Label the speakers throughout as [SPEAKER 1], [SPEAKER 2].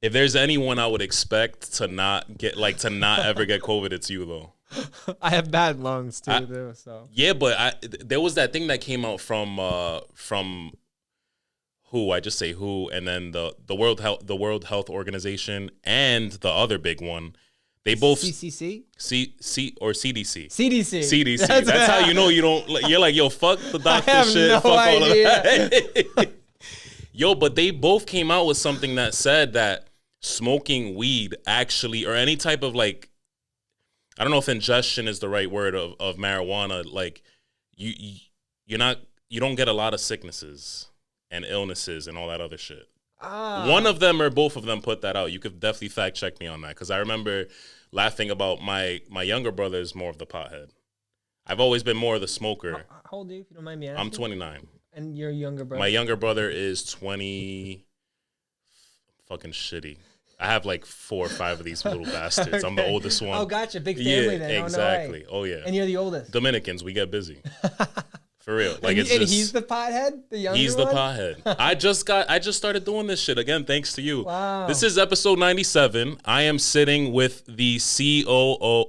[SPEAKER 1] If there's anyone I would expect to not ever get COVID, it's you though.
[SPEAKER 2] I have bad lungs too,
[SPEAKER 1] I,
[SPEAKER 2] though. So
[SPEAKER 1] yeah, but there was that thing that came out from WHO, I just say WHO, and then the World Health Organization and the other big one. They both
[SPEAKER 2] CCC,
[SPEAKER 1] or CDC.
[SPEAKER 2] CDC,
[SPEAKER 1] CDC. That's how you know you don't. You're like, yo, fuck the doctor
[SPEAKER 2] have
[SPEAKER 1] shit.
[SPEAKER 2] no
[SPEAKER 1] Fuck all of
[SPEAKER 2] idea.
[SPEAKER 1] that. Yo, but they both came out with something that said that smoking weed actually, or any type of like, I don't know if ingestion is the right word of marijuana. Like, you don't get a lot of sicknesses and illnesses and all that other shit. One of them or both of them put that out. You could definitely fact check me on that because I remember laughing about my younger brother is more of the pothead. I've always been more of the smoker.
[SPEAKER 2] How old are you, if you don't mind me asking?
[SPEAKER 1] I'm 29.
[SPEAKER 2] And your younger brother?
[SPEAKER 1] My younger brother is 20. Fucking shitty. I have like 4 or 5 of these little bastards. Okay. I'm the oldest one.
[SPEAKER 2] Oh, gotcha. Big family then.
[SPEAKER 1] Exactly.
[SPEAKER 2] Oh, no way.
[SPEAKER 1] Oh, yeah.
[SPEAKER 2] And you're the oldest?
[SPEAKER 1] Dominicans, we get busy. For real. Like,
[SPEAKER 2] and he's the pothead? The younger
[SPEAKER 1] He's
[SPEAKER 2] one?
[SPEAKER 1] the pothead. I just started doing this shit again, thanks to you.
[SPEAKER 2] Wow.
[SPEAKER 1] This is episode 97. I am sitting with the CEO.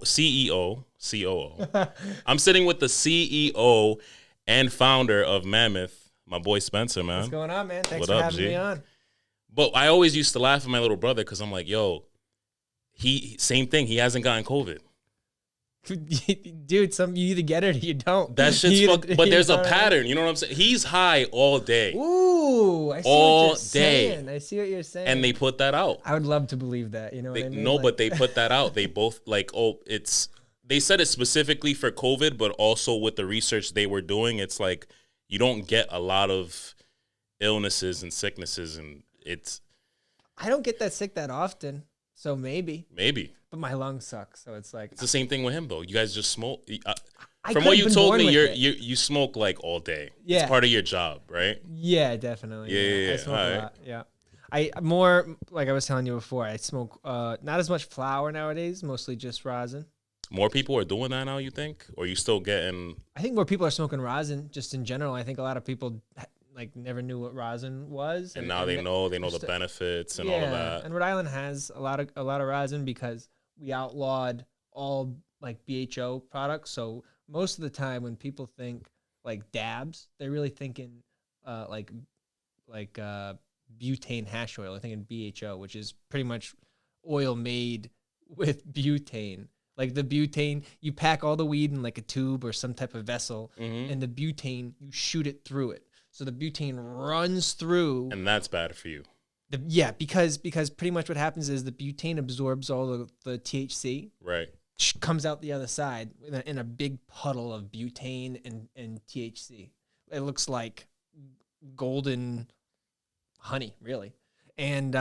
[SPEAKER 1] I'm sitting with the CEO and founder of Mammoth, my boy Spencer, man.
[SPEAKER 2] What's going on, man? Thanks
[SPEAKER 1] What
[SPEAKER 2] for
[SPEAKER 1] up,
[SPEAKER 2] having
[SPEAKER 1] G?
[SPEAKER 2] me on.
[SPEAKER 1] But I always used to laugh at my little brother because I'm like, yo, same thing. He hasn't gotten COVID.
[SPEAKER 2] Dude, you either get it or you don't.
[SPEAKER 1] That shit's but there's a pattern. You know what I'm saying? He's high all day.
[SPEAKER 2] Ooh, I see
[SPEAKER 1] all
[SPEAKER 2] what you're
[SPEAKER 1] day.
[SPEAKER 2] saying. I see what you're saying.
[SPEAKER 1] And they put that out.
[SPEAKER 2] I would love to believe that. You know what I mean?
[SPEAKER 1] No, but they put that out. They both they said it specifically for COVID, but also with the research they were doing, it's like you don't get a lot of illnesses and sicknesses, and
[SPEAKER 2] I don't get that sick that often, so maybe. But my lungs suck, so it's like
[SPEAKER 1] it's the same thing with him though. You guys just smoke.
[SPEAKER 2] I
[SPEAKER 1] From what you told me,
[SPEAKER 2] you
[SPEAKER 1] smoke like all day.
[SPEAKER 2] Yeah,
[SPEAKER 1] it's part of your job, right?
[SPEAKER 2] Yeah, definitely.
[SPEAKER 1] Yeah.
[SPEAKER 2] I smoke a lot. Yeah, I more like I was telling you before. I smoke not as much flower nowadays, mostly just rosin.
[SPEAKER 1] More people are doing that now, you think, or you still getting?
[SPEAKER 2] I think more people are smoking rosin just in general. I think a lot of people like never knew what rosin was,
[SPEAKER 1] and now they know the benefits and all of that.
[SPEAKER 2] And Rhode Island has a lot of rosin because we outlawed all like BHO products. So most of the time when people think like dabs, they're really thinking like butane hash oil. They're thinking BHO, which is pretty much oil made with butane. Like the butane, you pack all the weed in like a tube or some type of vessel, and the butane, you shoot it through it. So the butane runs through.
[SPEAKER 1] And that's bad for you.
[SPEAKER 2] Because pretty much what happens is the butane absorbs all the THC.
[SPEAKER 1] Right.
[SPEAKER 2] Comes out the other side in a big puddle of butane and THC. It looks like golden honey, really. And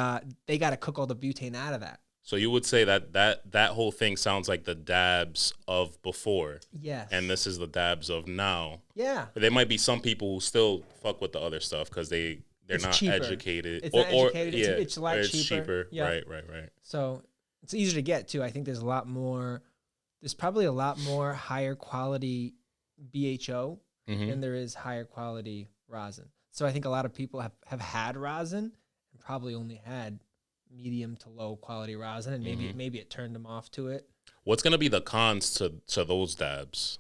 [SPEAKER 2] they got to cook all the butane out of that.
[SPEAKER 1] So you would say that whole thing sounds like the dabs of before.
[SPEAKER 2] Yes.
[SPEAKER 1] And this is the dabs of now.
[SPEAKER 2] Yeah.
[SPEAKER 1] But there might be some people who still fuck with the other stuff because they're not
[SPEAKER 2] cheaper.
[SPEAKER 1] Educated.
[SPEAKER 2] It's not educated. It's a lot
[SPEAKER 1] cheaper.
[SPEAKER 2] Yeah.
[SPEAKER 1] Right.
[SPEAKER 2] So it's easier to get too. I think there's probably a lot more higher quality BHO than there is higher quality rosin. So I think a lot of people have had rosin and probably only had medium to low quality rosin, and maybe it turned them off to it.
[SPEAKER 1] What's gonna be the cons to those dabs?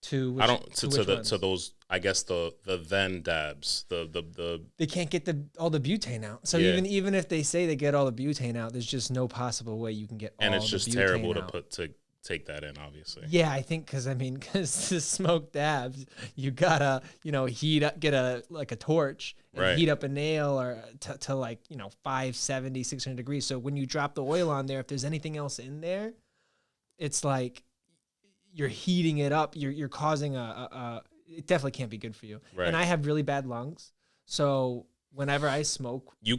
[SPEAKER 1] To those, I guess the then dabs, the
[SPEAKER 2] they can't get all the butane out. So even if they say they get all the butane out, there's just no possible way you can get all the butane out. And it's just terrible
[SPEAKER 1] to take that in, obviously.
[SPEAKER 2] Yeah, I think because to smoke dabs, you gotta get a torch and heat up a nail or to like 570, 600 degrees. So when you drop the oil on there, if there's anything else in there, it's like you're heating it up. You're causing it definitely can't be good for you. Right. And I have really bad lungs, so whenever I smoke,
[SPEAKER 1] you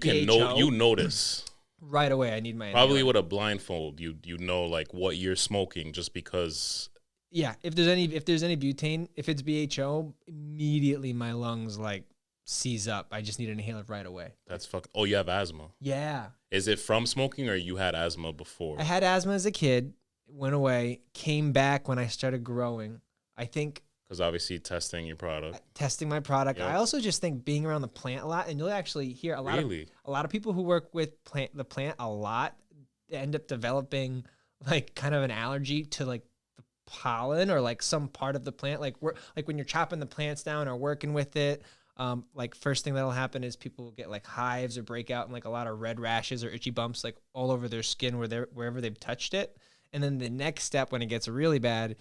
[SPEAKER 1] notice.
[SPEAKER 2] Right away, I need my
[SPEAKER 1] probably inhaler. With a blindfold. You know like what you're smoking just because.
[SPEAKER 2] Yeah, if there's any butane, if it's BHO, immediately my lungs like seize up. I just need an inhaler right away.
[SPEAKER 1] That's fucking. Oh, you have asthma.
[SPEAKER 2] Yeah.
[SPEAKER 1] Is it from smoking or you had asthma before?
[SPEAKER 2] I had asthma as a kid. Went away. Came back when I started growing. I think
[SPEAKER 1] Because obviously testing your product.
[SPEAKER 2] Testing my product.
[SPEAKER 1] Yep.
[SPEAKER 2] I also just think being around the plant a lot, and you'll actually hear a lot of people who work with the plant a lot end up developing like kind of an allergy to like the pollen or like some part of the plant. Like when you're chopping the plants down or working with it. Like first thing that'll happen is people will get like hives or break out and like a lot of red rashes or itchy bumps like all over their skin wherever they've touched it. And then the next step when it gets really bad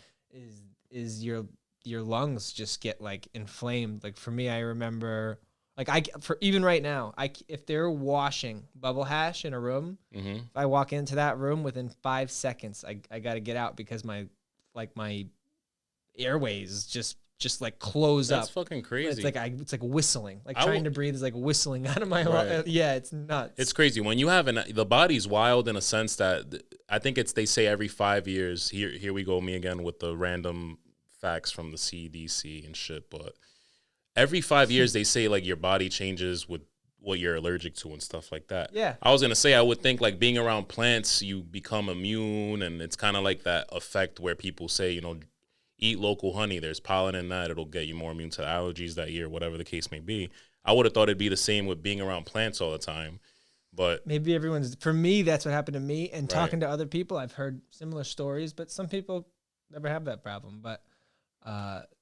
[SPEAKER 2] is your lungs just get like inflamed. Like for me, I remember like even right now, if they're washing bubble hash in a room, if I walk into that room within 5 seconds, I got to get out because my airways just like close up.
[SPEAKER 1] That's fucking crazy.
[SPEAKER 2] It's like whistling. Like trying to breathe is like whistling out of my lungs. Yeah, it's nuts.
[SPEAKER 1] It's crazy when you have the body's wild in a sense that I think they say every 5 years. Here we go, me again with the random facts from the CDC and shit. But every 5 years they say like your body changes with what you're allergic to and stuff like that.
[SPEAKER 2] Yeah.
[SPEAKER 1] I was gonna say I would think like being around plants you become immune, and it's kind of like that effect where people say eat local honey. There's pollen in that. It'll get you more immune to allergies that year, whatever the case may be. I would have thought it'd be the same with being around plants all the time. But
[SPEAKER 2] maybe for me, that's what happened to me. And talking to other people, I've heard similar stories, but some people never have that problem. But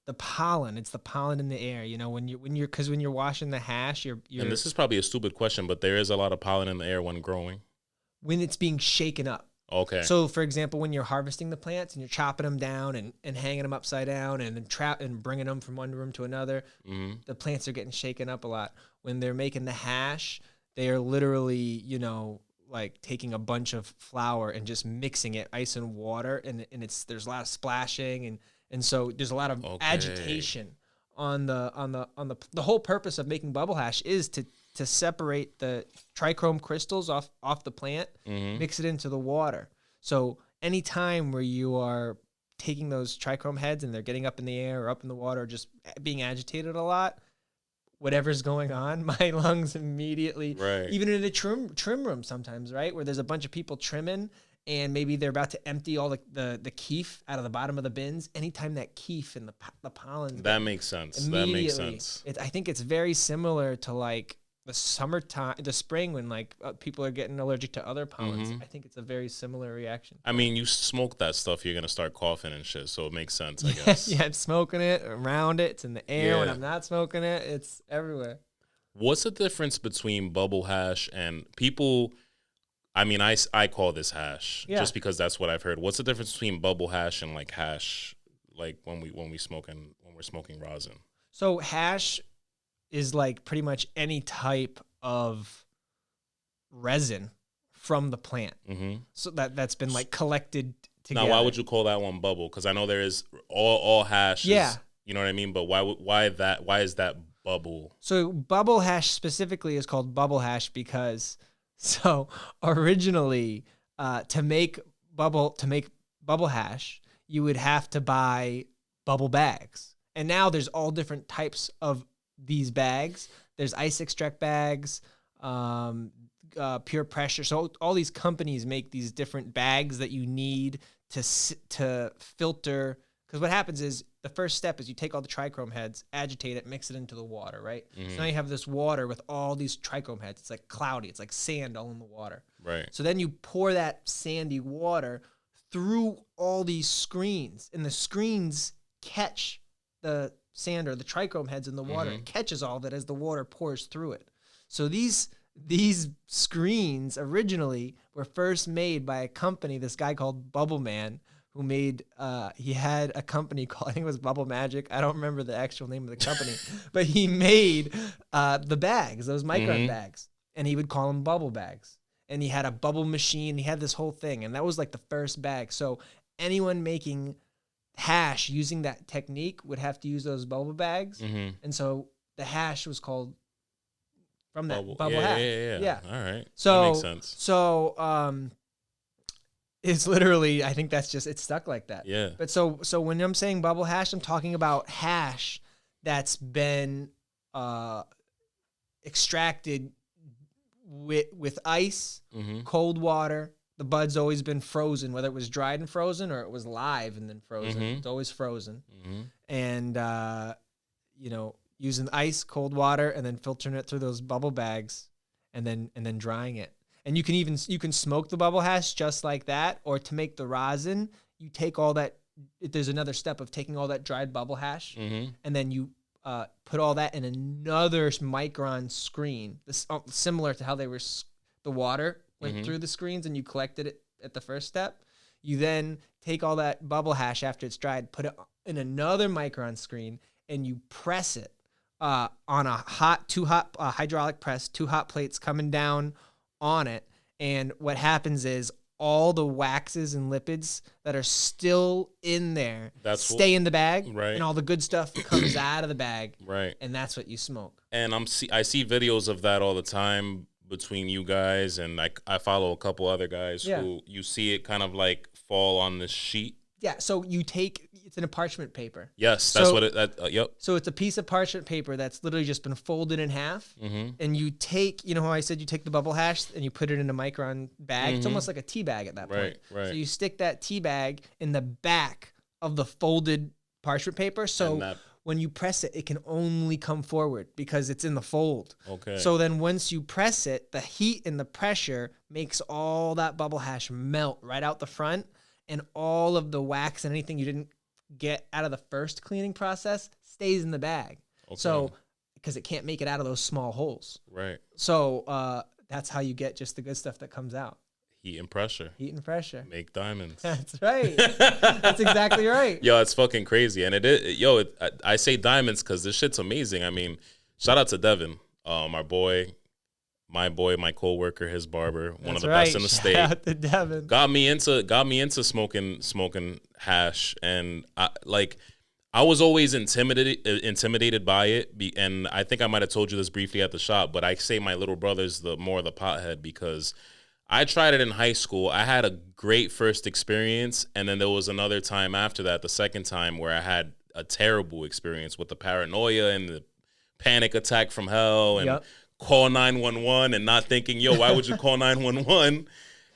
[SPEAKER 2] the pollen, it's the pollen in the air. When you're washing the hash, you're
[SPEAKER 1] and this is probably a stupid question, but there is a lot of pollen in the air when growing.
[SPEAKER 2] When it's being shaken up.
[SPEAKER 1] Okay.
[SPEAKER 2] So, for example, when you're harvesting the plants and you're chopping them down and hanging them upside down and bringing them from one room to another, the plants are getting shaken up a lot. When they're making the hash, they are literally, like taking a bunch of flour and just mixing it, ice and water, and there's a lot of splashing and so there's a lot of agitation on the whole purpose of making bubble hash is to separate the trichrome crystals off the plant, mix it into the water. So any time where you are taking those trichrome heads and they're getting up in the air or up in the water, or just being agitated a lot, whatever's going on, my lungs immediately, even in a trim room sometimes, right, where there's a bunch of people trimming and maybe they're about to empty all the keef out of the bottom of the bins. Anytime that keef and the pollen,
[SPEAKER 1] that makes sense. That makes sense.
[SPEAKER 2] I think it's very similar to like the summertime, the spring when like people are getting allergic to other pollens. I think it's a very similar reaction.
[SPEAKER 1] I mean, you smoke that stuff, you're gonna start coughing and shit, so it makes sense, I guess.
[SPEAKER 2] Yeah, I'm smoking it around it. It's in the air. When I'm not smoking it, it's everywhere.
[SPEAKER 1] What's the difference between bubble hash and people? I mean, I call this hash just because that's what I've heard. What's the difference between bubble hash and like hash, like when we're smoking rosin?
[SPEAKER 2] So hash is like pretty much any type of resin from the plant. So that's been like collected together.
[SPEAKER 1] Now, why would you call that one bubble? Because I know there is all hash. Yeah. You know what I mean? But why is that bubble? So
[SPEAKER 2] bubble hash specifically is called bubble hash because originally to make bubble hash, you would have to buy bubble bags. And now there's all different types of these bags. There's ice extract bags, pure pressure. So all these companies make these different bags that you need to filter. Because what happens is the first step is you take all the trichrome heads, agitate it, mix it into the water, right? So now you have this water with all these trichrome heads. It's like cloudy. It's like sand all in the water.
[SPEAKER 1] Right.
[SPEAKER 2] So then you pour that sandy water through all these screens, and the screens catch the sand or the trichrome heads in the water. It catches all of it as the water pours through it. So these screens originally were first made by a company, this guy called Bubble Man, who made, he had a company called, I think it was Bubble Magic. I don't remember the actual name of the company, but he made the bags, those micron bags, and he would call them bubble bags. And he had a bubble machine. He had this whole thing, and that was like the first bag. So anyone making hash using that technique would have to use those bubble bags. And so the hash was called from that bubble hash. Yeah.
[SPEAKER 1] All right.
[SPEAKER 2] So,
[SPEAKER 1] that makes sense.
[SPEAKER 2] So, it's literally, I think that's just, it's stuck like that.
[SPEAKER 1] Yeah.
[SPEAKER 2] But so when I'm saying bubble hash, I'm talking about hash that's been extracted with ice, cold water, the bud's always been frozen, whether it was dried and frozen or it was live and then frozen.
[SPEAKER 1] Mm-hmm.
[SPEAKER 2] It's always frozen.
[SPEAKER 1] Mm-hmm.
[SPEAKER 2] And, using ice, cold water, and then filtering it through those bubble bags and then drying it. And you can smoke the bubble hash just like that, or to make the rosin, you take all that. There's another step of taking all that dried bubble hash,
[SPEAKER 1] Mm-hmm.
[SPEAKER 2] and then you put all that in another micron screen. This similar to how the water went through the screens, and you collected it at the first step. You then take all that bubble hash after it's dried, put it in another micron screen, and you press it on a two hot hydraulic press, 2 hot plates coming down on it. And what happens is all the waxes and lipids that are still in there stay in the bag,
[SPEAKER 1] right?
[SPEAKER 2] And all the good stuff comes out of the bag,
[SPEAKER 1] right?
[SPEAKER 2] And that's what you smoke.
[SPEAKER 1] And I see videos of that all the time between you guys, and I follow a couple other guys who you see it kind of like fall on this sheet.
[SPEAKER 2] Yeah, so it's in a parchment paper.
[SPEAKER 1] Yes, that's what it. Yep.
[SPEAKER 2] So it's a piece of parchment paper that's literally just been folded in half, and you take, how I said you take the bubble hash and you put it in a micron bag. It's almost like a tea bag at that point.
[SPEAKER 1] Right.
[SPEAKER 2] So you stick that tea bag in the back of the folded parchment paper. So when you press it, it can only come forward because it's in the fold.
[SPEAKER 1] Okay.
[SPEAKER 2] So then once you press it, the heat and the pressure makes all that bubble hash melt right out the front. And all of the wax and anything you didn't get out of the first cleaning process stays in the bag. Okay. So, because it can't make it out of those small holes.
[SPEAKER 1] Right.
[SPEAKER 2] So that's how you get just the good stuff that comes out.
[SPEAKER 1] Heat and pressure.
[SPEAKER 2] Heat and pressure.
[SPEAKER 1] Make diamonds.
[SPEAKER 2] That's right. That's exactly right.
[SPEAKER 1] Yo, it's fucking crazy. And I say diamonds because this shit's amazing. I mean, shout out to Devin, my coworker, his barber, one of the best in the state.
[SPEAKER 2] Shout out to Devin.
[SPEAKER 1] Got me into smoking hash, and I was always intimidated by it, and I think I might have told you this briefly at the shop, but I say my little brother's more of the pothead because I tried it in high school. I had a great first experience, and then there was another time after that, the second time, where I had a terrible experience with the paranoia and the panic attack from hell, and call 911 and not thinking, yo, why would you call 911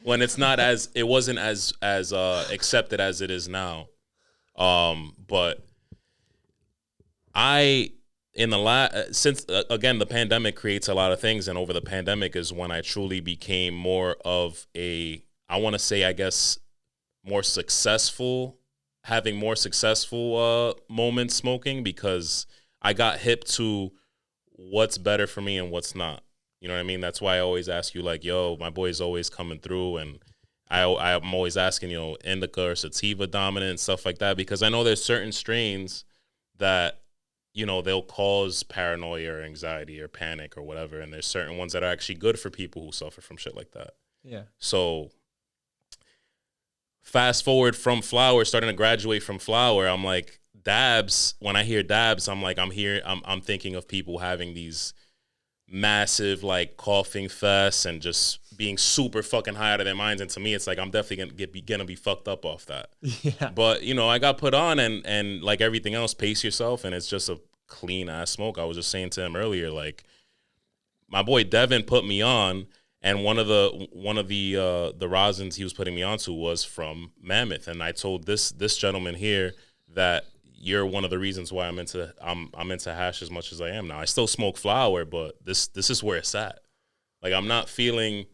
[SPEAKER 1] when it wasn't as accepted as it is now. But since again, the pandemic creates a lot of things, and over the pandemic is when I truly became more of having more successful moments smoking, because I got hip to what's better for me and what's not. You know what I mean? That's why I always ask you, like, yo, my boy's always coming through, and I'm always asking, indica or sativa dominant and stuff like that, because I know there's certain strains that, they'll cause paranoia or anxiety or panic or whatever, and there's certain ones that are actually good for people who suffer from shit like that.
[SPEAKER 2] Yeah.
[SPEAKER 1] So fast forward from flower, starting to graduate from flower, I'm like, dabs, when I hear dabs, I'm like, I'm thinking of people having these massive, like, coughing fests and just being super fucking high out of their minds. And to me, it's like, I'm definitely gonna be fucked up off that.
[SPEAKER 2] Yeah.
[SPEAKER 1] But, I got put on, and like everything else, pace yourself, and it's just a clean ass smoke. I was just saying to him earlier, like, my boy Devin put me on, and one of the rosins he was putting me onto was from Mammoth. And I told this gentleman here that you're one of the reasons why I'm into hash as much as I am now. I still smoke flower, but this is where it's at. Like, I'm not feeling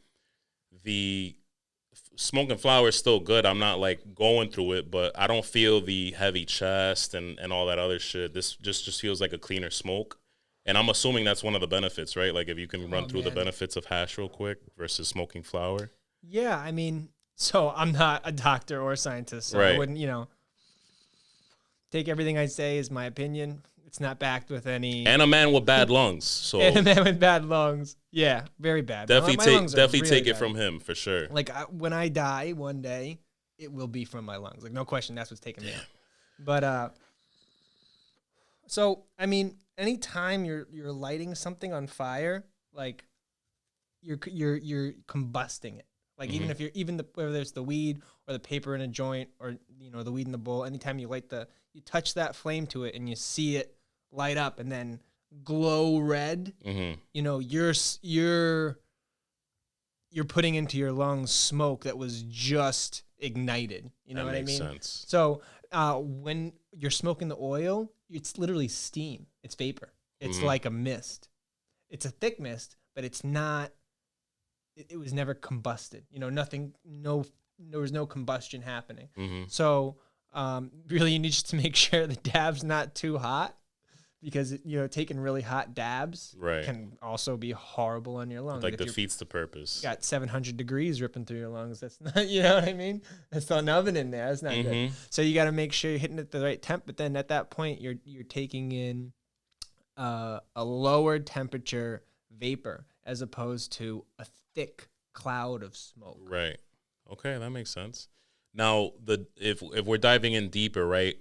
[SPEAKER 1] smoking flower is still good. I'm not like going through it, but I don't feel the heavy chest and all that other shit. This just feels like a cleaner smoke. And I'm assuming that's one of the benefits, right? Like, if you can run through the benefits of hash real quick versus smoking flower.
[SPEAKER 2] Yeah, I mean, so I'm not a doctor or a scientist, so
[SPEAKER 1] right.
[SPEAKER 2] I wouldn't, take everything I say as my opinion. It's not backed with any.
[SPEAKER 1] And a man with bad lungs. So.
[SPEAKER 2] And a man with bad lungs. Yeah, very bad.
[SPEAKER 1] Definitely take it from him for sure.
[SPEAKER 2] Like, when I die one day, it will be from my lungs. Like, no question, that's what's taking me out. But so I mean, anytime you're lighting something on fire, like, you're combusting it. Like, whether it's the weed or the paper in a joint or the weed in the bowl, anytime you you touch that flame to it and you see it light up and then glow red, you're you're putting into your lungs smoke that was just ignited. You know what I mean?
[SPEAKER 1] That makes sense.
[SPEAKER 2] So when you're smoking the oil, it's literally steam. It's vapor. It's like a mist. It's a thick mist, but it's not. It was never combusted. You know, nothing. There was no combustion happening. So really, you need just to make sure the dab's not too hot. Because, you know, taking really hot dabs can also be horrible on your lungs.
[SPEAKER 1] Like defeats the purpose.
[SPEAKER 2] You got 700 degrees ripping through your lungs. That's not, you know what I mean? That's not an oven in there. That's not good. So you got to make sure you're hitting it at the right temp. But then at that point, you're taking in a lower temperature vapor as opposed to a thick cloud of smoke.
[SPEAKER 1] Right. Okay, that makes sense. Now, if we're diving in deeper, right,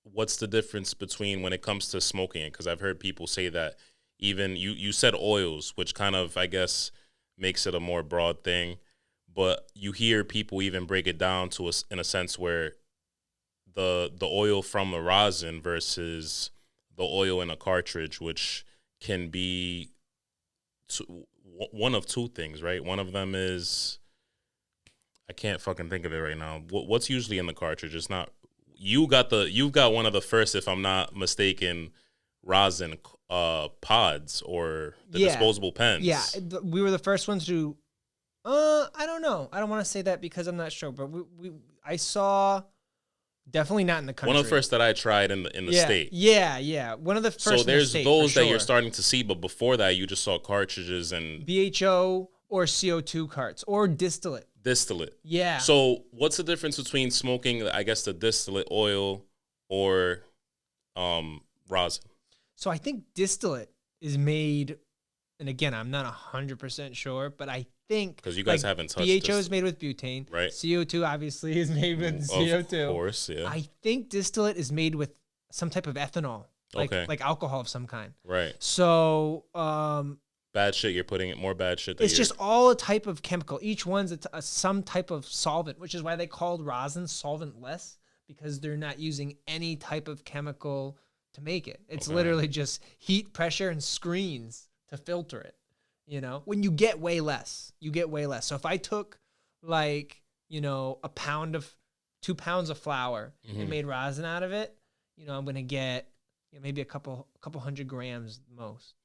[SPEAKER 1] what's the difference between when it comes to smoking it? Because I've heard people say that even you said oils, which kind of, I guess, makes it a more broad thing. But you hear people even break it down to us in a sense where the oil from the rosin versus the oil in a cartridge, which can be one of two things, right? One of them is, I can't fucking think of it right now. What's usually in the cartridge? It's not. You've got one of the first, if I'm not mistaken, rosin pods or the disposable pens.
[SPEAKER 2] Yeah, we were the first ones to. I don't know. I don't want to say that because I'm not sure, but I saw. Definitely not in the country.
[SPEAKER 1] One of the first that I tried in the state.
[SPEAKER 2] Yeah. One of the first.
[SPEAKER 1] So there's
[SPEAKER 2] in the state,
[SPEAKER 1] those that you're starting to see, but before that, you just saw cartridges and
[SPEAKER 2] BHO or CO2 carts or distillate.
[SPEAKER 1] Yeah. So what's the difference between smoking, I guess, the distillate oil or rosin?
[SPEAKER 2] So I think distillate is made, and again, I'm not 100% sure, but I think
[SPEAKER 1] because you guys haven't touched
[SPEAKER 2] BHO is made with butane,
[SPEAKER 1] right?
[SPEAKER 2] CO2 obviously is made with CO2.
[SPEAKER 1] Of course, yeah.
[SPEAKER 2] I think distillate is made with some type of ethanol, like alcohol of some kind,
[SPEAKER 1] right?
[SPEAKER 2] So
[SPEAKER 1] bad shit. You're putting it more bad shit.
[SPEAKER 2] It's just all a type of chemical. Each one's some type of solvent, which is why they called rosin solventless, because they're not using any type of chemical to make it. It's literally just heat, pressure, and screens to filter it. You know, when you get way less. So if I took 2 pounds of flour and made rosin out of it, you know, I'm gonna get maybe a couple hundred grams most.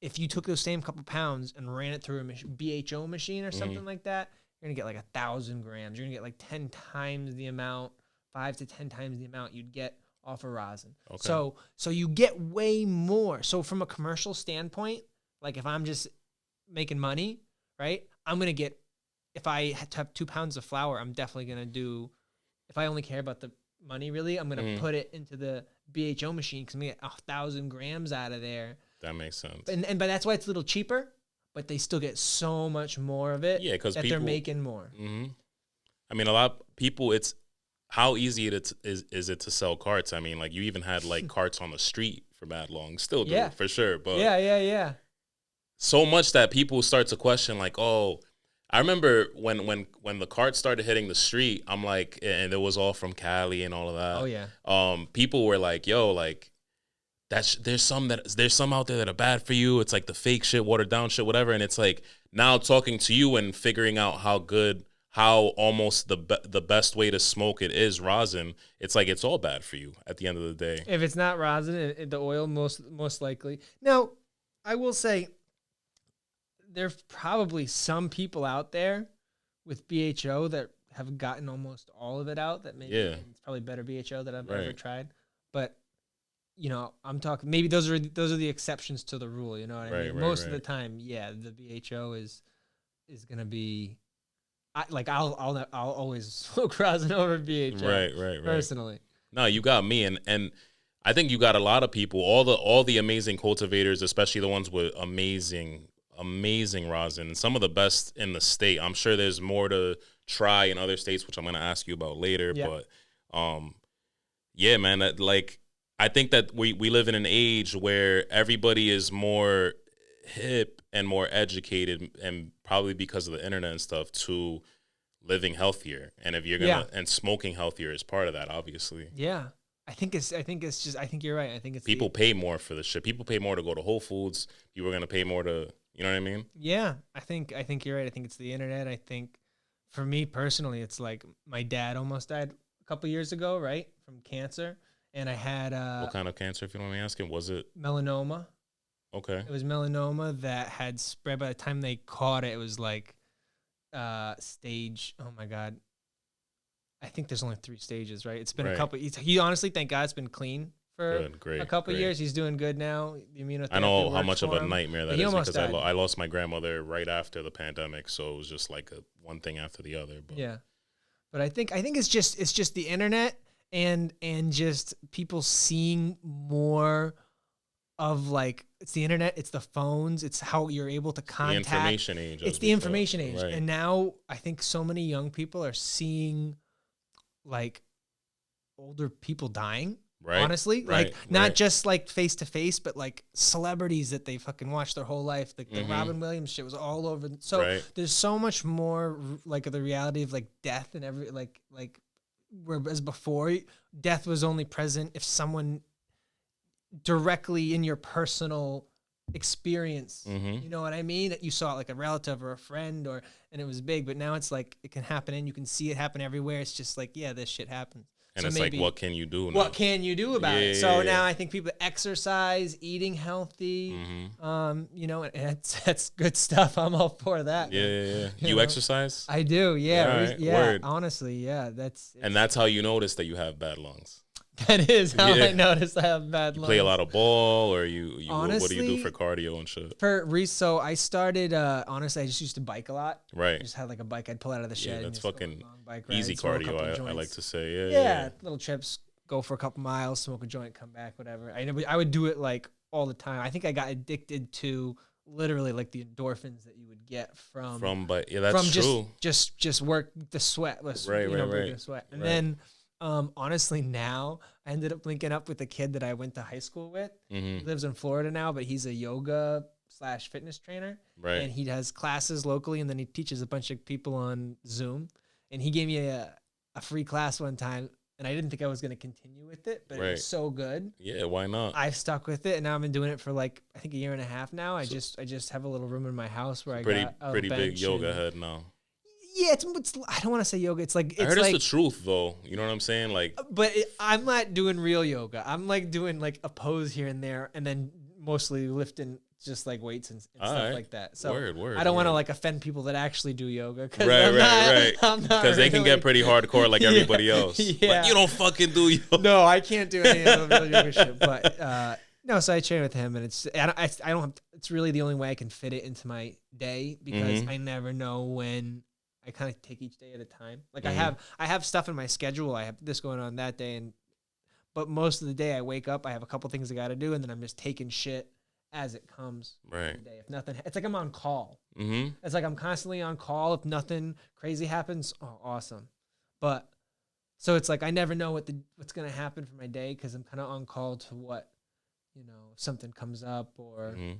[SPEAKER 2] If you took those same couple pounds and ran it through a BHO machine or something like that, you're gonna get like 1,000 grams. You're gonna get like 10 times the amount, 5 to 10 times the amount you'd get off of rosin. So you get way more. So from a commercial standpoint, like if I'm just making money, right? I'm gonna get, if I had to have 2 pounds of flour, I'm definitely gonna do. If I only care about the money, really, I'm gonna put it into the BHO machine because I'm gonna get 1,000 grams out of there.
[SPEAKER 1] That makes sense.
[SPEAKER 2] But that's why it's a little cheaper, but they still get so much more of it.
[SPEAKER 1] Yeah, because
[SPEAKER 2] they're making more.
[SPEAKER 1] I mean, a lot of people. It's how easy is it to sell carts? I mean, like you even had like carts on the street for mad long. Still do for sure. But
[SPEAKER 2] yeah.
[SPEAKER 1] So much that people start to question, like, oh, I remember when the carts started hitting the street. I'm like, and it was all from Cali and all of that.
[SPEAKER 2] Oh yeah.
[SPEAKER 1] People were like, yo, like. There's some out there that are bad for you. It's like the fake shit, watered down shit, whatever. And it's like now talking to you and figuring out how almost the best way to smoke it is rosin. It's like it's all bad for you at the end of the day.
[SPEAKER 2] If it's not rosin, the oil most likely. Now, I will say there's probably some people out there with BHO that have gotten almost all of it out. That maybe it's probably better BHO that I've ever tried, but. You know, I'm talking. Maybe those are the exceptions to the rule. You know what I mean? Most of the time, the BHO is gonna be. I'll always smoke rosin over BHO.
[SPEAKER 1] Right.
[SPEAKER 2] Personally.
[SPEAKER 1] No, you got me, and I think you got a lot of people. All the amazing cultivators, especially the ones with amazing rosin, some of the best in the state. I'm sure there's more to try in other states, which I'm gonna ask you about later.
[SPEAKER 2] Yep.
[SPEAKER 1] But man, that like. I think that we live in an age where everybody is more hip and more educated, and probably because of the internet and stuff, to living healthier. And if you're gonna and smoking healthier is part of that, obviously.
[SPEAKER 2] Yeah, I think you're right. I think it's
[SPEAKER 1] people pay more for the shit. People pay more to go to Whole Foods. People are gonna pay more to You know what I mean?
[SPEAKER 2] Yeah, I think you're right. I think it's the internet. I think for me personally, it's like my dad almost died a couple years ago, right, from cancer, and I had
[SPEAKER 1] What kind of cancer, if you don't mind me asking? Was it
[SPEAKER 2] melanoma.
[SPEAKER 1] okay?
[SPEAKER 2] It was melanoma that had spread. By the time they caught it, it was like stage. Oh my god, I think there's only 3 stages, right? It's been a
[SPEAKER 1] Right.
[SPEAKER 2] couple. He honestly, thank God, it's been clean for
[SPEAKER 1] Good, great,
[SPEAKER 2] a couple
[SPEAKER 1] great.
[SPEAKER 2] years. He's doing good now. The immunotherapy
[SPEAKER 1] I know how
[SPEAKER 2] works
[SPEAKER 1] much of
[SPEAKER 2] for
[SPEAKER 1] a
[SPEAKER 2] him.
[SPEAKER 1] nightmare
[SPEAKER 2] But
[SPEAKER 1] that
[SPEAKER 2] he
[SPEAKER 1] is
[SPEAKER 2] almost
[SPEAKER 1] because
[SPEAKER 2] died.
[SPEAKER 1] I lost my grandmother right after the pandemic, so it was just like one thing after the other. But
[SPEAKER 2] Yeah, but I think it's just the internet and just people seeing more of like it's the internet, it's the phones, it's how you're able to
[SPEAKER 1] the
[SPEAKER 2] contact.
[SPEAKER 1] information age.
[SPEAKER 2] It's
[SPEAKER 1] as
[SPEAKER 2] the
[SPEAKER 1] we
[SPEAKER 2] information
[SPEAKER 1] thought.
[SPEAKER 2] age,
[SPEAKER 1] Right.
[SPEAKER 2] and now I think so many young people are seeing like older people dying.
[SPEAKER 1] Right.
[SPEAKER 2] Honestly,
[SPEAKER 1] Right.
[SPEAKER 2] like not
[SPEAKER 1] Right.
[SPEAKER 2] just like face to face, but like celebrities that they fucking watched their whole life. Like the
[SPEAKER 1] Mhm.
[SPEAKER 2] Robin Williams shit was all over. So
[SPEAKER 1] Right.
[SPEAKER 2] there's so much more like of the reality of like death and every like whereas before death was only present if someone directly in your personal experience.
[SPEAKER 1] Mhm.
[SPEAKER 2] You know what I mean? That you saw it like a relative or a friend and it was big, but now it's like it can happen and you can see it happen everywhere. It's just like, yeah, this shit happens.
[SPEAKER 1] And
[SPEAKER 2] So
[SPEAKER 1] it's
[SPEAKER 2] maybe
[SPEAKER 1] like, what can you do now?
[SPEAKER 2] what can you do about it? So
[SPEAKER 1] Yeah.
[SPEAKER 2] now I think people exercise, eating healthy, you know, and that's good stuff. I'm all for that.
[SPEAKER 1] Yeah,
[SPEAKER 2] man.
[SPEAKER 1] yeah, yeah.
[SPEAKER 2] You
[SPEAKER 1] You
[SPEAKER 2] know?
[SPEAKER 1] exercise?
[SPEAKER 2] I do. Yeah.
[SPEAKER 1] All right,
[SPEAKER 2] Yeah.
[SPEAKER 1] word.
[SPEAKER 2] Honestly. Yeah.
[SPEAKER 1] And that's how you notice that you have bad lungs.
[SPEAKER 2] that is how
[SPEAKER 1] Yeah.
[SPEAKER 2] I noticed I have bad
[SPEAKER 1] You
[SPEAKER 2] lungs.
[SPEAKER 1] play a lot of ball, or you what do you
[SPEAKER 2] Honestly,
[SPEAKER 1] do for cardio and shit?
[SPEAKER 2] So I started, honestly, I just used to bike a lot. I
[SPEAKER 1] Right.
[SPEAKER 2] just had like a bike I'd pull out of the shed.
[SPEAKER 1] Yeah,
[SPEAKER 2] and
[SPEAKER 1] that's
[SPEAKER 2] just go on
[SPEAKER 1] fucking
[SPEAKER 2] long bike
[SPEAKER 1] easy
[SPEAKER 2] rides, smoke a
[SPEAKER 1] cardio.
[SPEAKER 2] couple
[SPEAKER 1] I like
[SPEAKER 2] joints.
[SPEAKER 1] to say, yeah,
[SPEAKER 2] Yeah, little trips, go for a couple miles, smoke a joint, come back, whatever. I would do it like all the time. I think I got addicted to literally like the endorphins that you would get
[SPEAKER 1] But yeah, that's true.
[SPEAKER 2] just work the sweat,
[SPEAKER 1] Right,
[SPEAKER 2] breaking
[SPEAKER 1] right.
[SPEAKER 2] the sweat. And
[SPEAKER 1] Right.
[SPEAKER 2] then honestly now I ended up linking up with a kid that I went to high school with. He lives in Florida now, but he's a yoga / fitness trainer.
[SPEAKER 1] Right.
[SPEAKER 2] And he has classes locally and then he teaches a bunch of people on Zoom. And he gave me a free class one time. And I didn't think I was going to continue with it, but it
[SPEAKER 1] Right.
[SPEAKER 2] was so good.
[SPEAKER 1] Yeah, why not?
[SPEAKER 2] I've stuck with it, and now I've been doing it for like I think a year and a half now. I just have a little room in my house where I got a
[SPEAKER 1] Pretty big
[SPEAKER 2] bench
[SPEAKER 1] yoga
[SPEAKER 2] and-
[SPEAKER 1] head now.
[SPEAKER 2] Yeah, it's I don't want to say yoga. It's like
[SPEAKER 1] I heard
[SPEAKER 2] like,
[SPEAKER 1] it's the truth though. You know what I'm saying? Like,
[SPEAKER 2] but I'm not doing real yoga. I'm like doing like a pose here and there, and then mostly lifting just like weights and stuff
[SPEAKER 1] right.
[SPEAKER 2] like that. So
[SPEAKER 1] Word,
[SPEAKER 2] I don't want to
[SPEAKER 1] word.
[SPEAKER 2] like offend people that actually do yoga.
[SPEAKER 1] right.
[SPEAKER 2] I'm not
[SPEAKER 1] Because they can get
[SPEAKER 2] really-
[SPEAKER 1] pretty hardcore like
[SPEAKER 2] Yeah,
[SPEAKER 1] everybody else.
[SPEAKER 2] yeah.
[SPEAKER 1] Like, you don't fucking do yoga.
[SPEAKER 2] No, I can't do any of the real yoga shit. But no, so I train with him, and I don't have, it's really the only way I can fit it into my day because I never know when. I kind of take each day at a time. Like I have stuff in my schedule. I have this going on that day, but most of the day I wake up, I have a couple things I got to do, and then I'm just taking shit as it comes.
[SPEAKER 1] Right.
[SPEAKER 2] Every day. If nothing, it's like I'm on call.
[SPEAKER 1] Mm-hmm.
[SPEAKER 2] It's like I'm constantly on call. If nothing crazy happens, oh, awesome. But so it's like I never know what's gonna happen for my day because I'm kind of on call to what, if something comes up or.
[SPEAKER 1] Mm-hmm.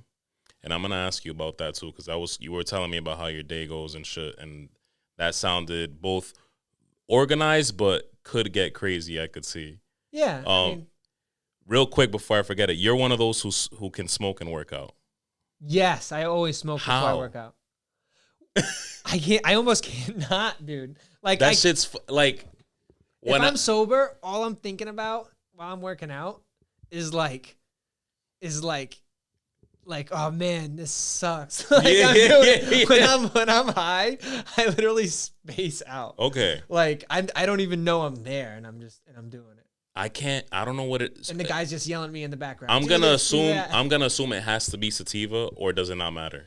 [SPEAKER 1] And I'm gonna ask you about that too, because you were telling me about how your day goes and shit, and that sounded both organized but could get crazy. I could see.
[SPEAKER 2] Yeah. I mean,
[SPEAKER 1] real quick before I forget it, you're one of those who can smoke and work out.
[SPEAKER 2] yes, I always smoke before I
[SPEAKER 1] How?
[SPEAKER 2] work out. I can't. I almost cannot, dude. Like
[SPEAKER 1] That shit's like
[SPEAKER 2] if I'm sober, all I'm thinking about while I'm working out is like, oh man, this sucks. Like when I'm high, I literally space out.
[SPEAKER 1] Okay.
[SPEAKER 2] Like I don't even know I'm there, and I'm doing it.
[SPEAKER 1] I don't know what it is.
[SPEAKER 2] And the guy's just yelling at me in the background.
[SPEAKER 1] I'm
[SPEAKER 2] "Do
[SPEAKER 1] gonna
[SPEAKER 2] this, do that."
[SPEAKER 1] assume it has to be sativa, or does it not matter?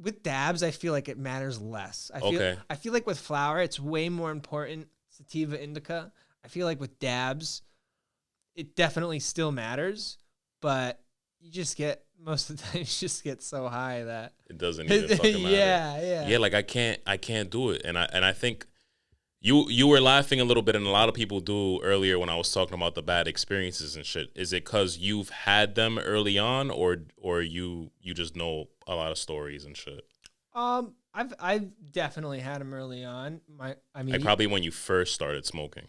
[SPEAKER 2] With dabs, I feel like it matters less.
[SPEAKER 1] Okay.
[SPEAKER 2] I feel like with flower, it's way more important. Sativa, indica. I feel like with dabs, it definitely still matters, but you just get most of the time you just get so high that
[SPEAKER 1] It doesn't even fucking matter.
[SPEAKER 2] yeah.
[SPEAKER 1] Yeah, like I can't do it. And I think you were laughing a little bit, and a lot of people do earlier when I was talking about the bad experiences and shit. Is it because you've had them early on, or you just know a lot of stories and shit?
[SPEAKER 2] I've definitely had them early on. I mean,
[SPEAKER 1] Like probably when you first started smoking.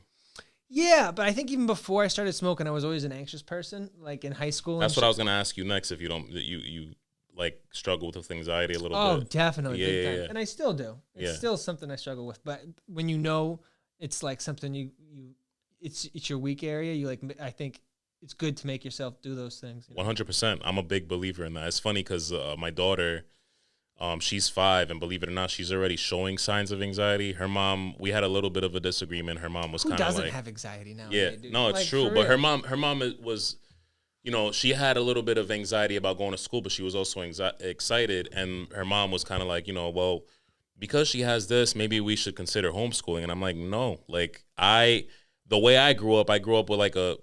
[SPEAKER 2] yeah, but I think even before I started smoking, I was always an anxious person. Like in high school.
[SPEAKER 1] That's what I was gonna ask you next. If you don't, you like struggled with anxiety a little
[SPEAKER 2] Oh,
[SPEAKER 1] bit?
[SPEAKER 2] definitely,
[SPEAKER 1] Yeah,
[SPEAKER 2] big
[SPEAKER 1] yeah,
[SPEAKER 2] time.
[SPEAKER 1] yeah.
[SPEAKER 2] And I still do. It's
[SPEAKER 1] Yeah.
[SPEAKER 2] still something I struggle with. But when you know it's like something it's your weak area, you like. I think it's good to make yourself do those things.
[SPEAKER 1] 100%. I'm a big believer in that. It's funny because my daughter, she's 5, and believe it or not, she's already showing signs of anxiety. Her mom, we had a little bit of a disagreement. Her mom was
[SPEAKER 2] Who
[SPEAKER 1] kind of
[SPEAKER 2] doesn't
[SPEAKER 1] like,
[SPEAKER 2] have anxiety now?
[SPEAKER 1] yeah,
[SPEAKER 2] Dude?
[SPEAKER 1] no, it's
[SPEAKER 2] Like,
[SPEAKER 1] true.
[SPEAKER 2] for
[SPEAKER 1] But
[SPEAKER 2] real.
[SPEAKER 1] her mom was, she had a little bit of anxiety about going to school, but she was also excited. And her mom was kind of like, well, because she has this, maybe we should consider homeschooling. And I'm like, no, like the way I grew up with like a,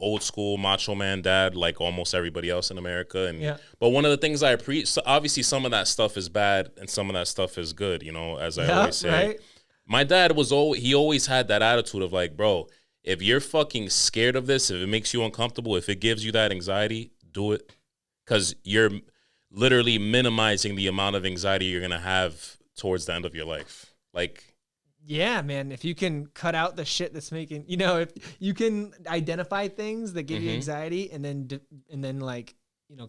[SPEAKER 1] old school macho man dad, like almost everybody else in America. And,
[SPEAKER 2] Yeah.
[SPEAKER 1] but one of the things I preach, so obviously some of that stuff is bad and some of that stuff is good, as I always say.
[SPEAKER 2] Right?
[SPEAKER 1] My dad he always had that attitude of like, bro, if you're fucking scared of this, if it makes you uncomfortable, if it gives you that anxiety, do it. Because you're literally minimizing the amount of anxiety you're going to have towards the end of your life. Like,
[SPEAKER 2] yeah, man, if you can cut out the shit that's making, if you can identify things that give you anxiety and then like,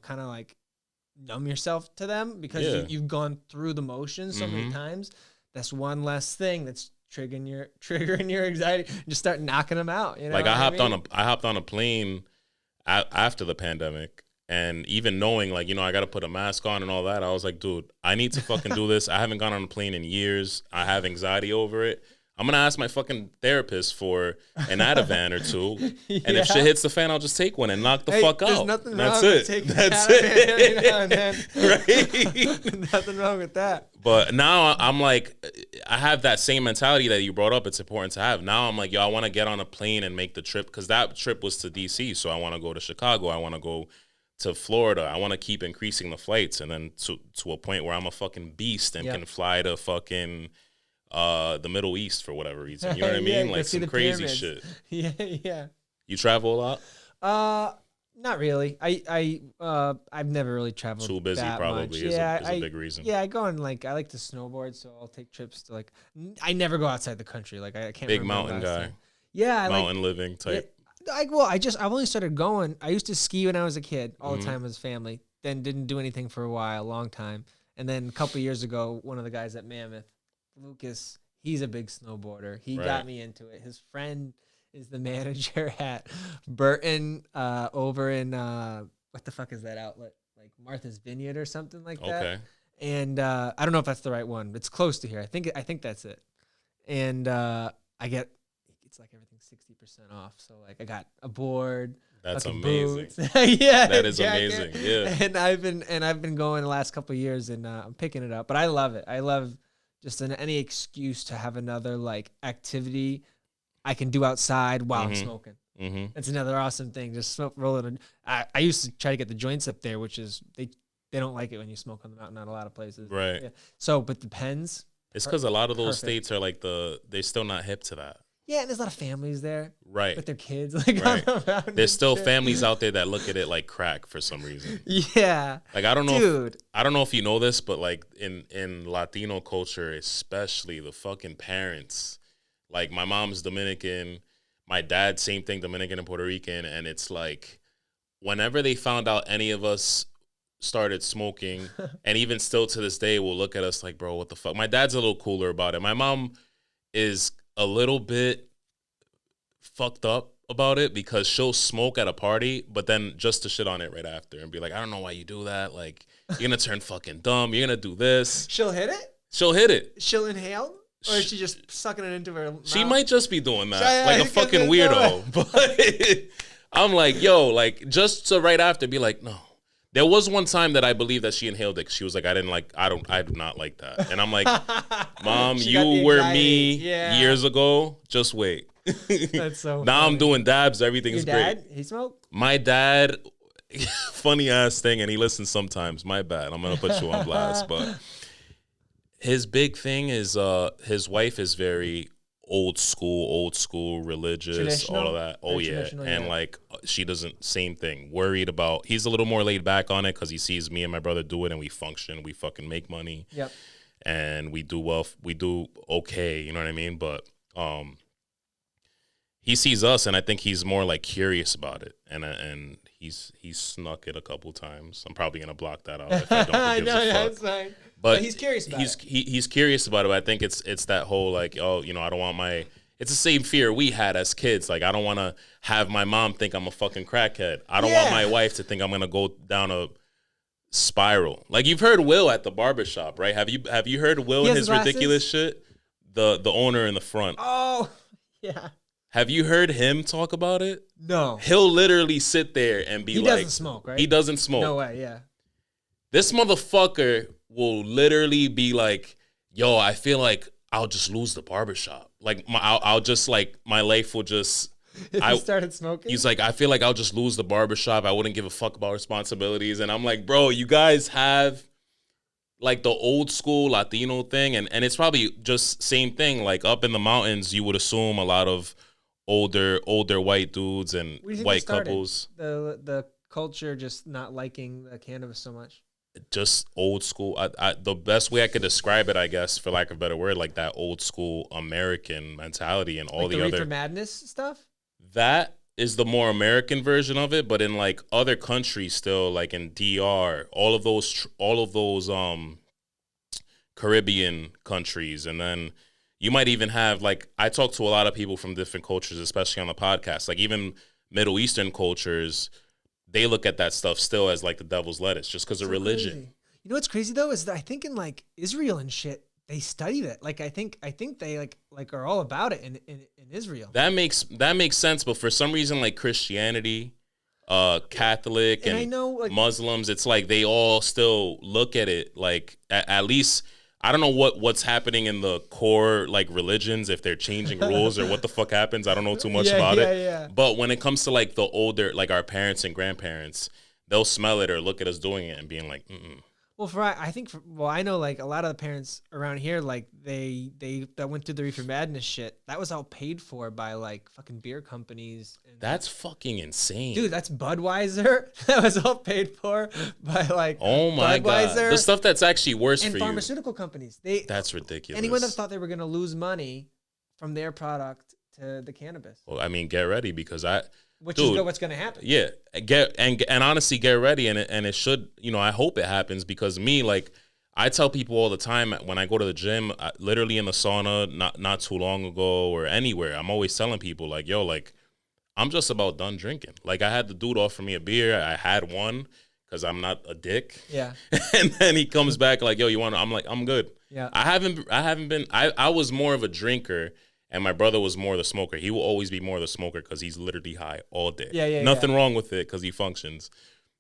[SPEAKER 2] kind of like numb yourself to them because you've gone through the motions so many times, that's one less thing that's triggering your anxiety. Just start knocking them out.
[SPEAKER 1] Like I hopped on a plane after the pandemic. And even knowing, like, I got to put a mask on and all that, I was like, dude, I need to fucking do this. I haven't gone on a plane in years. I have anxiety over it. I'm going to ask my fucking therapist for an Ativan or 2.
[SPEAKER 2] Yeah.
[SPEAKER 1] And if shit hits the fan, I'll just take one and knock the fuck
[SPEAKER 2] there's
[SPEAKER 1] out.
[SPEAKER 2] Nothing
[SPEAKER 1] That's
[SPEAKER 2] wrong
[SPEAKER 1] it.
[SPEAKER 2] With taking
[SPEAKER 1] That's
[SPEAKER 2] it.
[SPEAKER 1] Right?
[SPEAKER 2] Nothing wrong with that.
[SPEAKER 1] But now I'm like, I have that same mentality that you brought up. It's important to have. Now I'm like, yo, I want to get on a plane and make the trip. Because that trip was to D.C., so I want to go to Chicago. I want to go to Florida. I want to keep increasing the flights, and then to a point where I'm a fucking beast and can fly to fucking the Middle East for whatever reason. You know what I mean? Like some crazy shit.
[SPEAKER 2] Yeah.
[SPEAKER 1] You travel a lot?
[SPEAKER 2] Not really. I've never really traveled.
[SPEAKER 1] Too busy,
[SPEAKER 2] that
[SPEAKER 1] probably
[SPEAKER 2] much.
[SPEAKER 1] is a big reason.
[SPEAKER 2] Yeah, I go on I like to snowboard, so I'll take trips to I never go outside the country. Like I can't.
[SPEAKER 1] Big
[SPEAKER 2] remember
[SPEAKER 1] mountain guy.
[SPEAKER 2] time. Yeah,
[SPEAKER 1] mountain living type.
[SPEAKER 2] I've only started going. I used to ski when I was a kid all the time with family. Then didn't do anything for a while, long time. And then a couple years ago, one of the guys at Mammoth, Lucas, he's a big snowboarder. He got me into it. His friend is the manager at Burton over in what the fuck is that outlet? Like Martha's Vineyard or something like that.
[SPEAKER 1] Okay.
[SPEAKER 2] And I don't know if that's the right one. It's close to here. I think that's it. And it's like everything's 60% off. So like I got a board.
[SPEAKER 1] That's amazing.
[SPEAKER 2] Yeah,
[SPEAKER 1] that is amazing. Yeah.
[SPEAKER 2] And I've been going the last couple of years, and I'm picking it up. But I love it. I love just any excuse to have another like activity I can do outside while I'm smoking. Mm-hmm. That's another awesome thing. Just roll it. I used to try to get the joints up there, which is they don't like it when you smoke on the mountain. Not a lot of places.
[SPEAKER 1] Right.
[SPEAKER 2] Yeah. So, but the Pens.
[SPEAKER 1] It's because a lot of those states are like they're still not hip to that.
[SPEAKER 2] Yeah, and there's a lot of families there.
[SPEAKER 1] Right.
[SPEAKER 2] With their kids.
[SPEAKER 1] Right. There's still families out there that look at it like crack for some reason.
[SPEAKER 2] Yeah.
[SPEAKER 1] Like I don't know.
[SPEAKER 2] Dude.
[SPEAKER 1] I don't know if you know this, but like in Latino culture, especially the fucking parents, like my mom's Dominican, my dad, same thing, Dominican and Puerto Rican. And it's like whenever they found out any of us started smoking, and even still to this day will look at us like, bro, what the fuck? My dad's a little cooler about it. My mom is a little bit fucked up about it because she'll smoke at a party, but then just to shit on it right after and be like, I don't know why you do that. Like, you're going to turn fucking dumb. You're going to do this.
[SPEAKER 2] She'll hit it?
[SPEAKER 1] She'll hit it.
[SPEAKER 2] She'll inhale? Or is she just sucking it into her mouth?
[SPEAKER 1] She might just be doing that. Like a fucking weirdo. But I'm like, yo, like, just to right after be like, no. There was one time that I believe that she inhaled it. She was like, I do not like that. And I'm like, Mom, you were me years ago. Just wait.
[SPEAKER 2] That's so
[SPEAKER 1] now
[SPEAKER 2] funny.
[SPEAKER 1] I'm doing dabs. Everything's
[SPEAKER 2] Your dad,
[SPEAKER 1] great.
[SPEAKER 2] he smoked?
[SPEAKER 1] My dad, funny ass thing, and he listens sometimes. My bad. I'm going to put you on blast. But his big thing is his wife is very old school, religious, all of that. Oh, yeah. And like, she doesn't, same thing. Worried about, he's a little more laid back on it because he sees me and my brother do it and we function. We fucking make money.
[SPEAKER 2] Yep.
[SPEAKER 1] And we do well. We do okay. You know what I mean? But he sees us and I think he's more like curious about it. And He's snuck it a couple times. I'm probably gonna block that out if I don't
[SPEAKER 2] I
[SPEAKER 1] give
[SPEAKER 2] know,
[SPEAKER 1] a fuck.
[SPEAKER 2] that's fine.
[SPEAKER 1] But
[SPEAKER 2] he's curious about it.
[SPEAKER 1] He's curious about it. But I think it's that whole like, oh, you know, I don't want my. It's the same fear we had as kids. Like, I don't want to have my mom think I'm a fucking crackhead. I don't want my wife to think I'm gonna go down a spiral. Like, you've heard Will at the barbershop, right? Have you heard Will and his ridiculous shit? The owner in the front.
[SPEAKER 2] Oh, yeah.
[SPEAKER 1] Have you heard him talk about it?
[SPEAKER 2] No.
[SPEAKER 1] He'll literally sit there and be like...
[SPEAKER 2] He doesn't smoke, right?
[SPEAKER 1] He doesn't smoke.
[SPEAKER 2] No way, yeah.
[SPEAKER 1] This motherfucker will literally be like, yo, I feel like I'll just lose the barbershop. Like, I'll just, like, my life will just...
[SPEAKER 2] If he started smoking?
[SPEAKER 1] He's like, I feel like I'll just lose the barbershop. I wouldn't give a fuck about responsibilities. And I'm like, bro, you guys have... like the old school Latino thing, and it's probably just same thing. Like, up in the mountains, you would assume a lot of older white dudes and white couples.
[SPEAKER 2] The culture just not liking the cannabis so much.
[SPEAKER 1] Just old school. The best way I could describe it, I guess, for lack of a better word, like that old school American mentality and all
[SPEAKER 2] like
[SPEAKER 1] the other
[SPEAKER 2] reefer madness stuff.
[SPEAKER 1] That is the more American version of it, but in like other countries still, like in DR, all of those Caribbean countries, and then you might even have, like, I talk to a lot of people from different cultures, especially on the podcast, like even Middle Eastern cultures, they look at that stuff still as like the devil's lettuce just because of religion.
[SPEAKER 2] Crazy. You know what's crazy though is that I think in like Israel and shit, they study that. Like, I think they like are all about it in Israel.
[SPEAKER 1] That makes sense, but for some reason, like Christianity, Catholic, and
[SPEAKER 2] I know, like,
[SPEAKER 1] Muslims, it's like they all still look at it like at least. I don't know what's happening in the core like religions, if they're changing rules or what the fuck happens. I don't know too much about it. Yeah. But when it comes to like the older, like our parents and grandparents, they'll smell it or look at us doing it and being like, mm-mm.
[SPEAKER 2] Well, I know like a lot of the parents around here, like they that went through the reefer madness shit. That was all paid for by like fucking beer companies.
[SPEAKER 1] That's fucking insane,
[SPEAKER 2] dude. That's Budweiser. That was all paid for by like,
[SPEAKER 1] oh my God, the stuff that's actually worse
[SPEAKER 2] and
[SPEAKER 1] for
[SPEAKER 2] pharmaceutical companies. That's
[SPEAKER 1] ridiculous.
[SPEAKER 2] Anyone that thought they were gonna lose money from their product to the cannabis.
[SPEAKER 1] Well, I mean, get ready because
[SPEAKER 2] Which is what's going to happen.
[SPEAKER 1] Yeah, and honestly, get ready, and it should. You know, I hope it happens because me, like, I tell people all the time when I go to the gym, literally in the sauna, not too long ago or anywhere, I'm always telling people like, yo, like, I'm just about done drinking. Like, I had the dude offer me a beer, I had one because I'm not a dick.
[SPEAKER 2] Yeah.
[SPEAKER 1] And then he comes back like, yo, you want? I'm like, I'm good.
[SPEAKER 2] Yeah.
[SPEAKER 1] I haven't been. I was more of a drinker. And my brother was more the smoker. He will always be more the smoker because he's literally high all day.
[SPEAKER 2] Yeah.
[SPEAKER 1] Nothing wrong with it because he functions.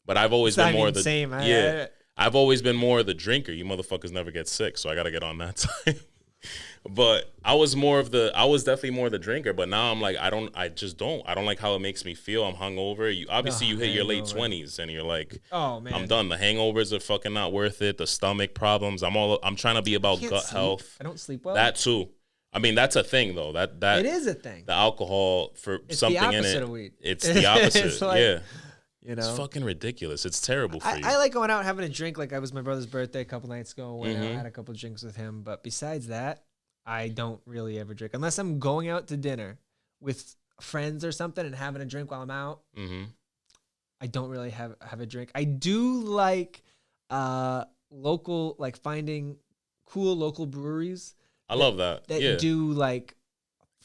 [SPEAKER 1] But I've always been more the
[SPEAKER 2] same.
[SPEAKER 1] I've always been more the drinker. You motherfuckers never get sick, so I got to get on that time. But I was definitely more the drinker. But now I'm like, I don't like how it makes me feel. I'm hungover. You hit your late 20s and you're like,
[SPEAKER 2] oh man,
[SPEAKER 1] I'm done. The hangovers are fucking not worth it. The stomach problems. I'm trying to be about gut health.
[SPEAKER 2] I don't sleep well.
[SPEAKER 1] That too. I mean, that's a thing, though. That
[SPEAKER 2] it is a thing.
[SPEAKER 1] The alcohol it's something in it.
[SPEAKER 2] It's the opposite of weed.
[SPEAKER 1] It's the opposite.
[SPEAKER 2] It's like,
[SPEAKER 1] yeah.
[SPEAKER 2] You know,
[SPEAKER 1] it's fucking ridiculous. It's terrible for you.
[SPEAKER 2] I like going out and having a drink. Like, it was my brother's birthday a couple nights ago. Went out, had a couple of drinks with him. But besides that, I don't really ever drink unless I'm going out to dinner with friends or something and having a drink while I'm out. Mm-hmm. I don't really have a drink. I do like local, like finding cool local breweries.
[SPEAKER 1] I love that.
[SPEAKER 2] That do like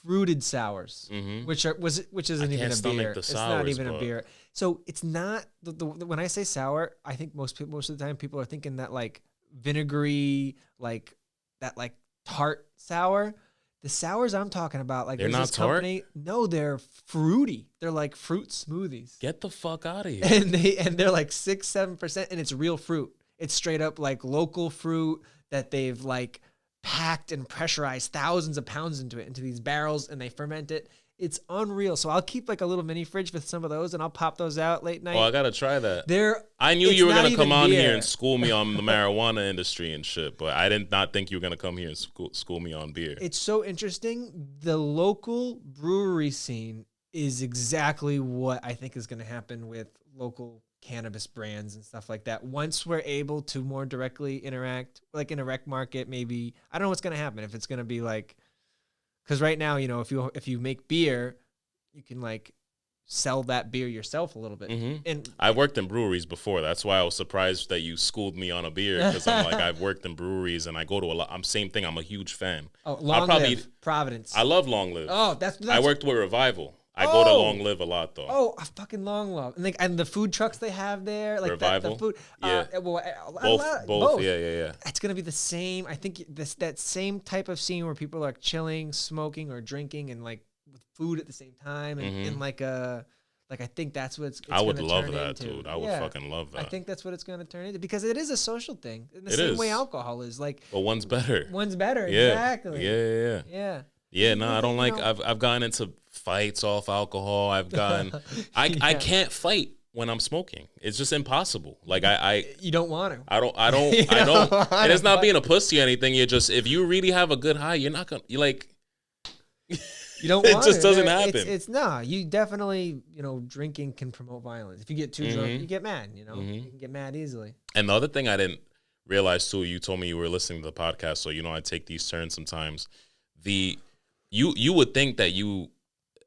[SPEAKER 2] fruited sours, which isn't even a beer. It's not even a beer. So it's not when I say sour, I think most of the time people are thinking that like vinegary, like that like tart sour. The sours I'm talking about, like,
[SPEAKER 1] they're not tart.
[SPEAKER 2] No, they're fruity. They're like fruit smoothies.
[SPEAKER 1] Get the fuck out of here.
[SPEAKER 2] And they're like 6-7%, and it's real fruit. It's straight up like local fruit that they've like packed and pressurized thousands of pounds into these barrels, and they ferment it. It's unreal. So I'll keep like a little mini fridge with some of those, and I'll pop those out late night.
[SPEAKER 1] Oh, I gotta try that. I knew you were gonna come on here and school me on the marijuana industry and shit, but I did not think you were gonna come here and school me on beer.
[SPEAKER 2] It's so interesting. The local brewery scene is exactly what I think is gonna happen with local cannabis brands and stuff like that. Once we're able to more directly interact, like in a rec market, maybe, I don't know what's going to happen. If it's going to be like, because right now, you know, if you make beer, you can like sell that beer yourself a little bit.
[SPEAKER 1] Mm-hmm.
[SPEAKER 2] And
[SPEAKER 1] I worked in breweries before. That's why I was surprised that you schooled me on a beer, because I'm like, I've worked in breweries and I go to a lot. I'm same thing. I'm a huge fan.
[SPEAKER 2] Oh, Long Live, Providence.
[SPEAKER 1] I love Long Live.
[SPEAKER 2] Oh, that's
[SPEAKER 1] I worked with Revival. I go to Long Live a lot though.
[SPEAKER 2] Oh, I fucking Long Live, and the food trucks they have there, like
[SPEAKER 1] Revival?
[SPEAKER 2] the food.
[SPEAKER 1] Yeah.
[SPEAKER 2] Both.
[SPEAKER 1] Yeah.
[SPEAKER 2] It's gonna be the same. I think that same type of scene where people are like chilling, smoking, or drinking, and like with food at the same time, and in like a. Like, I think that's what it's
[SPEAKER 1] I would
[SPEAKER 2] gonna
[SPEAKER 1] love
[SPEAKER 2] turn
[SPEAKER 1] that,
[SPEAKER 2] into.
[SPEAKER 1] dude. I would fucking love that.
[SPEAKER 2] I think that's what it's going to turn into, because it is a social thing in the
[SPEAKER 1] It
[SPEAKER 2] same
[SPEAKER 1] is.
[SPEAKER 2] way alcohol is. Like,
[SPEAKER 1] But one's better.
[SPEAKER 2] One's better.
[SPEAKER 1] Yeah.
[SPEAKER 2] Exactly.
[SPEAKER 1] Yeah. Yeah, no, I don't like. I've gotten into fights off alcohol. I've gotten. I can't fight when I'm smoking. It's just impossible. Like
[SPEAKER 2] you don't want to.
[SPEAKER 1] I don't. And it's not being a pussy or anything. You're just, if you really have a good high, you're not gonna. You like.
[SPEAKER 2] You don't
[SPEAKER 1] it
[SPEAKER 2] want
[SPEAKER 1] just doesn't happen.
[SPEAKER 2] It's you definitely, drinking can promote violence. If you get too drunk, you get mad, you can get mad easily.
[SPEAKER 1] And the other thing I didn't realize too, you told me you were listening to the podcast, so I take these turns sometimes. You would think that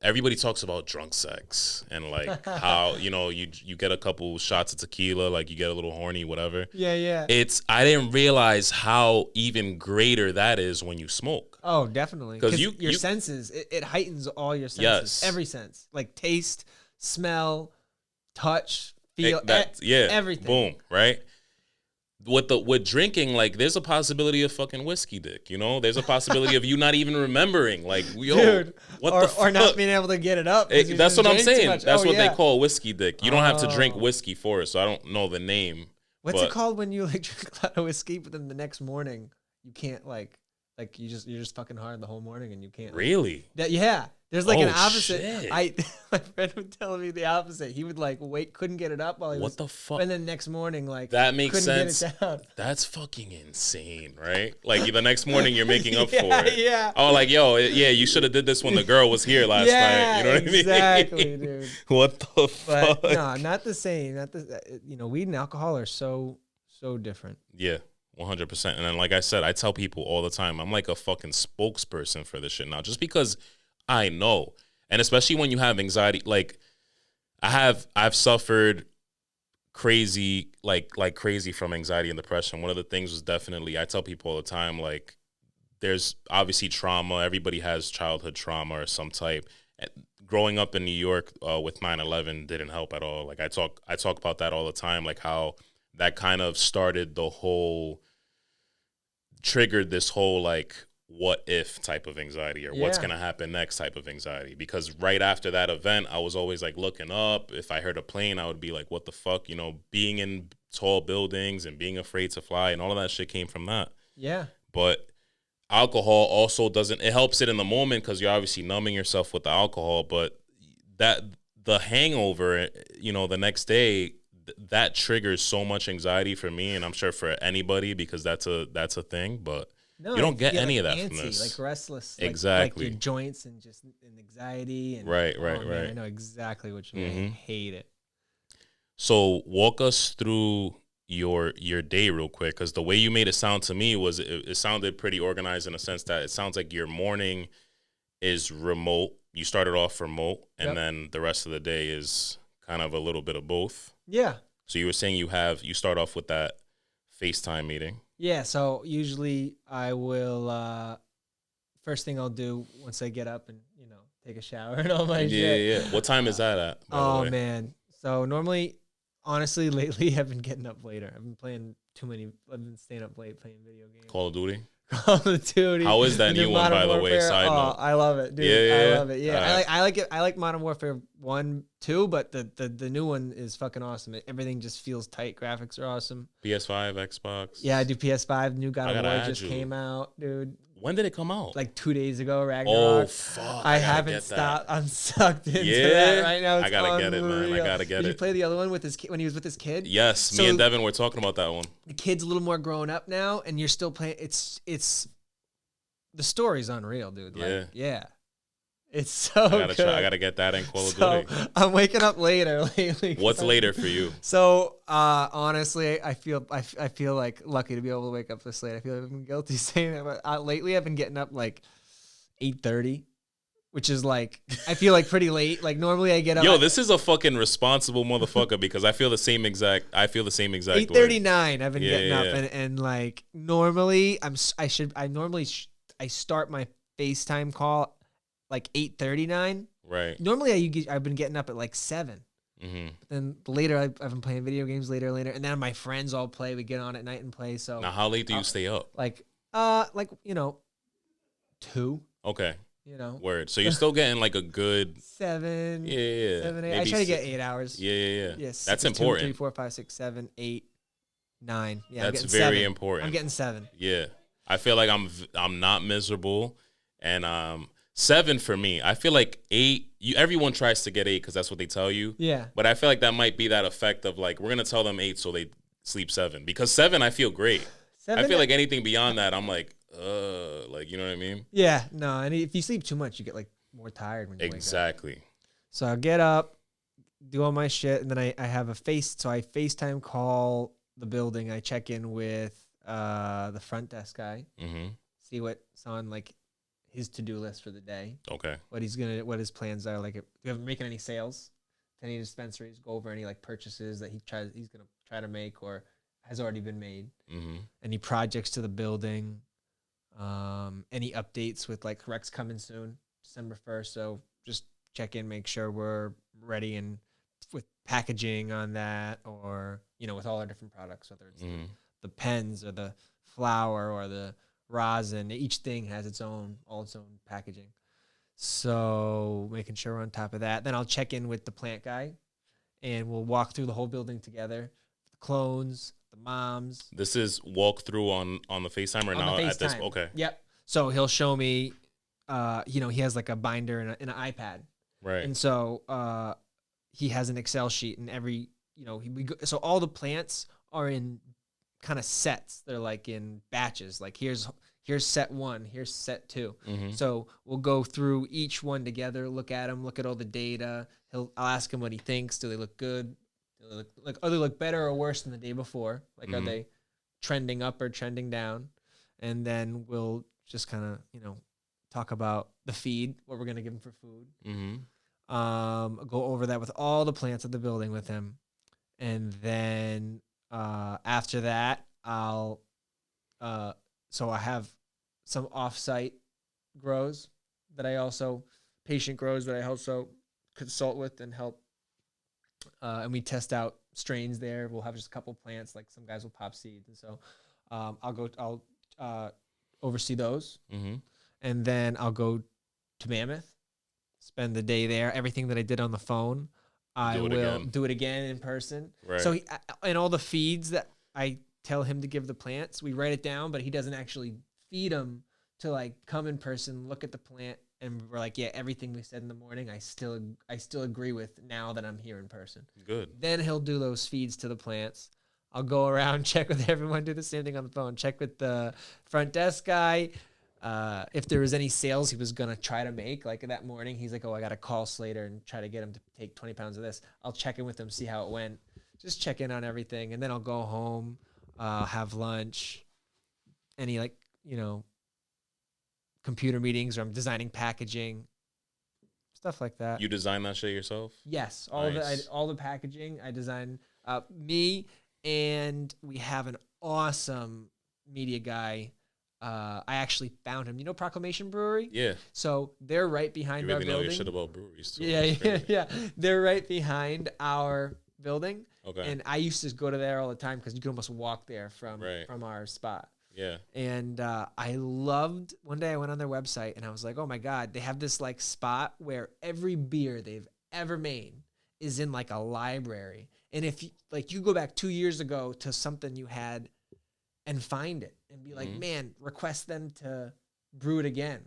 [SPEAKER 1] everybody talks about drunk sex and like how, you get a couple shots of tequila, like you get a little horny, whatever.
[SPEAKER 2] Yeah.
[SPEAKER 1] I didn't realize how even greater that is when you smoke.
[SPEAKER 2] Oh, definitely. Because your senses, it heightens all your senses.
[SPEAKER 1] Yes.
[SPEAKER 2] Every sense. Like taste, smell, touch, feel, everything.
[SPEAKER 1] Boom, right? With drinking, like there's a possibility of fucking whiskey dick, There's a possibility of you not even remembering, like,
[SPEAKER 2] dude, or not being able to get it up.
[SPEAKER 1] That's what I'm saying. That's what they call whiskey dick. You don't have to drink whiskey for it, so I don't know the name.
[SPEAKER 2] What's it called when you like drink a lot of whiskey, but then the next morning you can't like you're just fucking hard the whole morning and you can't
[SPEAKER 1] really?
[SPEAKER 2] There's like an opposite.
[SPEAKER 1] Shit.
[SPEAKER 2] My friend would tell me the opposite. He would like couldn't get it up while he was.
[SPEAKER 1] What the fuck?
[SPEAKER 2] And then next morning, like
[SPEAKER 1] that makes
[SPEAKER 2] couldn't
[SPEAKER 1] sense.
[SPEAKER 2] Get it down.
[SPEAKER 1] That's fucking insane, right? Like the next morning you're making up for it.
[SPEAKER 2] Yeah.
[SPEAKER 1] Oh, like you should have did this when the girl was here last night. You know what I mean?
[SPEAKER 2] Exactly, dude.
[SPEAKER 1] What the fuck?
[SPEAKER 2] But no, not the same. Not the. Weed and alcohol are so different.
[SPEAKER 1] Yeah. 100%. And then, like I said, I tell people all the time, I'm like a fucking spokesperson for this shit now, just because I know. And especially when you have anxiety, like I've suffered crazy, like crazy from anxiety and depression. One of the things was definitely, I tell people all the time, like there's obviously trauma. Everybody has childhood trauma or some type. Growing up in New York with 9/11 didn't help at all. Like I talk about that all the time, like how that kind of triggered this whole like what if type of anxiety, or what's going to happen next type of anxiety. Because right after that event, I was always like looking up. If I heard a plane, I would be like, what the fuck, being in tall buildings and being afraid to fly, and all of that shit came from that.
[SPEAKER 2] Yeah.
[SPEAKER 1] But alcohol also it helps it in the moment because you're obviously numbing yourself with the alcohol, but the hangover, the next day, that triggers so much anxiety for me, and I'm sure for anybody, because that's a thing. But you don't get any of that from this.
[SPEAKER 2] Like restless,
[SPEAKER 1] exactly.
[SPEAKER 2] Like your joints and anxiety and
[SPEAKER 1] right.
[SPEAKER 2] Man, I know exactly what you mean. I hate it.
[SPEAKER 1] So walk us through your day real quick, because the way you made it sound to me was it sounded pretty organized, in a sense that it sounds like your morning is remote. You started off remote, and then the rest of the day is kind of a little bit of both.
[SPEAKER 2] Yeah.
[SPEAKER 1] So you were saying you start off with that FaceTime meeting.
[SPEAKER 2] Yeah. So usually I will, first thing I'll do once I get up and, take a shower and all my shit.
[SPEAKER 1] Yeah. What time is that at?
[SPEAKER 2] Oh, man. So normally, honestly, lately I've been getting up later. I've been staying up late playing video games.
[SPEAKER 1] Call of Duty?
[SPEAKER 2] Call of Duty.
[SPEAKER 1] How is that new one, by the way? Side note.
[SPEAKER 2] I love it, dude.
[SPEAKER 1] Yeah.
[SPEAKER 2] I love it. Yeah, I like it. I like Modern Warfare 1, 2, but the new one is fucking awesome. Everything just feels tight. Graphics are awesome.
[SPEAKER 1] PS5, Xbox.
[SPEAKER 2] Yeah, I do PS5. New God of War just came out, dude.
[SPEAKER 1] When did it come out?
[SPEAKER 2] Like 2 days ago, Ragnarok.
[SPEAKER 1] Oh, fuck.
[SPEAKER 2] I haven't stopped. I'm sucked into that right now. It's
[SPEAKER 1] I gotta get it, man. I gotta get it.
[SPEAKER 2] Did you play the other one with his kid, when he was with his kid?
[SPEAKER 1] Yes, me and Devin were talking about that one.
[SPEAKER 2] The kid's a little more grown up now, and you're still playing. It's the story's unreal, dude. Like, yeah. It's so good.
[SPEAKER 1] I gotta get that in Call of Duty.
[SPEAKER 2] I'm waking up later lately.
[SPEAKER 1] What's later for you?
[SPEAKER 2] So honestly, I feel like lucky to be able to wake up this late. I feel like I've been guilty saying that, but lately I've been getting up like 8:30. which is like, I feel like pretty late. Like normally I get up.
[SPEAKER 1] Yo, this is a fucking responsible motherfucker because I feel the same exact way.
[SPEAKER 2] 8:39. I've been getting up,
[SPEAKER 1] yeah.
[SPEAKER 2] and like normally I start my FaceTime call like 8:39.
[SPEAKER 1] Right.
[SPEAKER 2] Normally I've been getting up at like 7.
[SPEAKER 1] Mm-hmm.
[SPEAKER 2] Then later I've been playing video games later, and then my friends all play. We get on at night and play. So
[SPEAKER 1] Now, how late do you stay up?
[SPEAKER 2] like 2.
[SPEAKER 1] Okay.
[SPEAKER 2] Word.
[SPEAKER 1] So you're still getting like a good
[SPEAKER 2] 7.
[SPEAKER 1] Yeah.
[SPEAKER 2] 7, 8. I
[SPEAKER 1] Maybe
[SPEAKER 2] try to get 8 hours.
[SPEAKER 1] Yeah.
[SPEAKER 2] Yes.
[SPEAKER 1] That's
[SPEAKER 2] 2,
[SPEAKER 1] important.
[SPEAKER 2] 3, 4, 5, 6, 7, 8, 9. Yeah,
[SPEAKER 1] That's
[SPEAKER 2] I'm getting
[SPEAKER 1] very
[SPEAKER 2] 7.
[SPEAKER 1] important.
[SPEAKER 2] I'm getting 7.
[SPEAKER 1] Yeah. I feel like I'm not miserable, and 7 for me. I feel like 8. Everyone tries to get 8 because that's what they tell you.
[SPEAKER 2] Yeah.
[SPEAKER 1] But I feel like that might be that effect of like we're gonna tell them 8 so they sleep 7 because 7 I feel great.
[SPEAKER 2] 7,
[SPEAKER 1] I feel like anything beyond that I'm like you know what I mean?
[SPEAKER 2] Yeah. No, and if you sleep too much, you get like more tired when you
[SPEAKER 1] Exactly.
[SPEAKER 2] wake up. So I'll get up, do all my shit, and then I have so I FaceTime call the building. I check in with the front desk guy, see what's on like his to-do list for the day.
[SPEAKER 1] Okay.
[SPEAKER 2] What his plans are. Like, if we haven't making any sales to any dispensaries, go over any like purchases that he's gonna try to make or has already been made. Any projects to the building, any updates with like Rex coming soon, December 1st. So just check in, make sure we're ready and with packaging on that, or with all our different products, whether it's the pens or the flour or the rosin. Each thing has its own packaging. So making sure we're on top of that. Then I'll check in with the plant guy, and we'll walk through the whole building together. The clones, the moms.
[SPEAKER 1] This is walk through on the FaceTime or
[SPEAKER 2] on
[SPEAKER 1] now
[SPEAKER 2] the
[SPEAKER 1] at this?
[SPEAKER 2] FaceTime.
[SPEAKER 1] Okay.
[SPEAKER 2] Yep. So he'll show me, he has like a binder and an iPad.
[SPEAKER 1] Right.
[SPEAKER 2] And so he has an Excel sheet, and so all the plants are in kind of sets. They're like in batches. Like here's set 1, here's set 2. So we'll go through each one together, look at them, look at all the data. I'll ask him what he thinks. Do they look good? Do they look better or worse than the day before? Like, are they trending up or trending down? And then we'll just kind of, talk about the feed, what we're going to give them for food. Go over that with all the plants of the building with him. And then after that, so I have some offsite grows patient grows that I also consult with and help. And we test out strains there. We'll have just a couple plants, like some guys will pop seeds. And so I'll oversee those. And then I'll go to Mammoth, spend the day there. Everything that I did on the phone, I will do it again in person.
[SPEAKER 1] Right.
[SPEAKER 2] So and all the feeds that I tell him to give the plants, we write it down, but he doesn't actually feed them to like come in person, look at the plant, and we're like, yeah, everything we said in the morning, I still agree with now that I'm here in person.
[SPEAKER 1] Good.
[SPEAKER 2] Then he'll do those feeds to the plants. I'll go around, check with everyone, do the same thing on the phone, check with the front desk guy. If there was any sales he was going to try to make, like that morning, he's like, oh, I got to call Slater and try to get him to take 20 pounds of this. I'll check in with him, see how it went. Just check in on everything. And then I'll go home, have lunch, any computer meetings, or I'm designing packaging, stuff like that.
[SPEAKER 1] You design that shit yourself?
[SPEAKER 2] Yes.
[SPEAKER 1] Nice.
[SPEAKER 2] All the packaging I design, me, and we have an awesome media guy. I actually found him. Proclamation Brewery?
[SPEAKER 1] Yeah.
[SPEAKER 2] So they're right behind our building.
[SPEAKER 1] You really know your shit about breweries too.
[SPEAKER 2] Yeah. They're right behind our building.
[SPEAKER 1] Okay.
[SPEAKER 2] And I used to go to there all the time because you could almost walk there from our spot.
[SPEAKER 1] Yeah.
[SPEAKER 2] And I loved, one day I went on their website and I was like, oh my God, they have this like spot where every beer they've ever made is in like a library. And if you go back 2 years ago to something you had and find it and be like, man, request them to brew it again,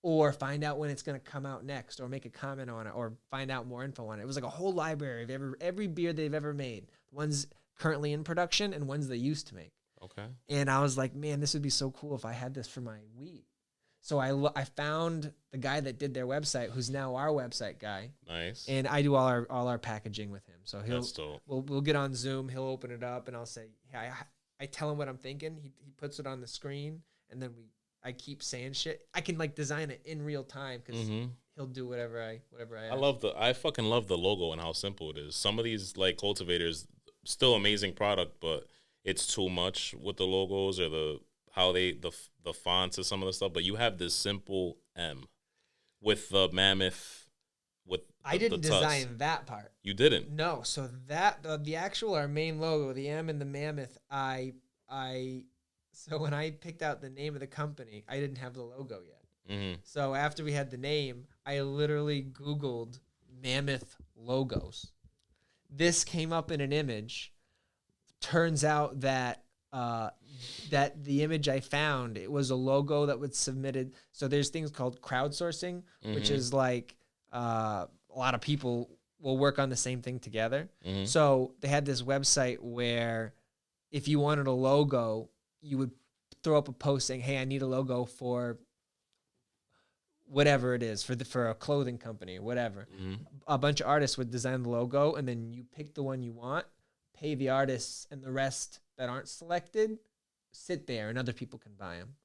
[SPEAKER 2] or find out when it's going to come out next, or make a comment on it, or find out more info on it. It was like a whole library of every beer they've ever made, ones currently in production and ones they used to make.
[SPEAKER 1] Okay.
[SPEAKER 2] And I was like, man, this would be so cool if I had this for my weed. So I found the guy that did their website, who's now our website guy.
[SPEAKER 1] Nice.
[SPEAKER 2] And I do all our packaging with him. So
[SPEAKER 1] That's dope.
[SPEAKER 2] We'll get on Zoom. He'll open it up, and I'll say, I tell him what I'm thinking. He puts it on the screen, and then we I keep saying shit. I can like design it in real time because he'll do whatever I ask.
[SPEAKER 1] I fucking love the logo and how simple it is. Some of these like cultivators, still amazing product, but it's too much with the logos or the how they the fonts and some of the stuff. But you have this simple M with the mammoth with
[SPEAKER 2] I didn't
[SPEAKER 1] the tusk.
[SPEAKER 2] design that part.
[SPEAKER 1] You didn't.
[SPEAKER 2] No, so that the actual our main logo, the M and the mammoth, I so when I picked out the name of the company, I didn't have the logo yet. So after we had the name, I literally Googled mammoth logos. This came up in an image. Turns out that that the image I found, it was a logo that was submitted. So there's things called crowdsourcing, which is like a lot of people will work on the same thing together. So they had this website where if you wanted a logo, you would throw up a post saying, "Hey, I need a logo for whatever it is for a clothing company or whatever." A bunch of artists would design the logo, and then you pick the one you want, pay the artists, and the rest that aren't selected sit there, and other people can buy them.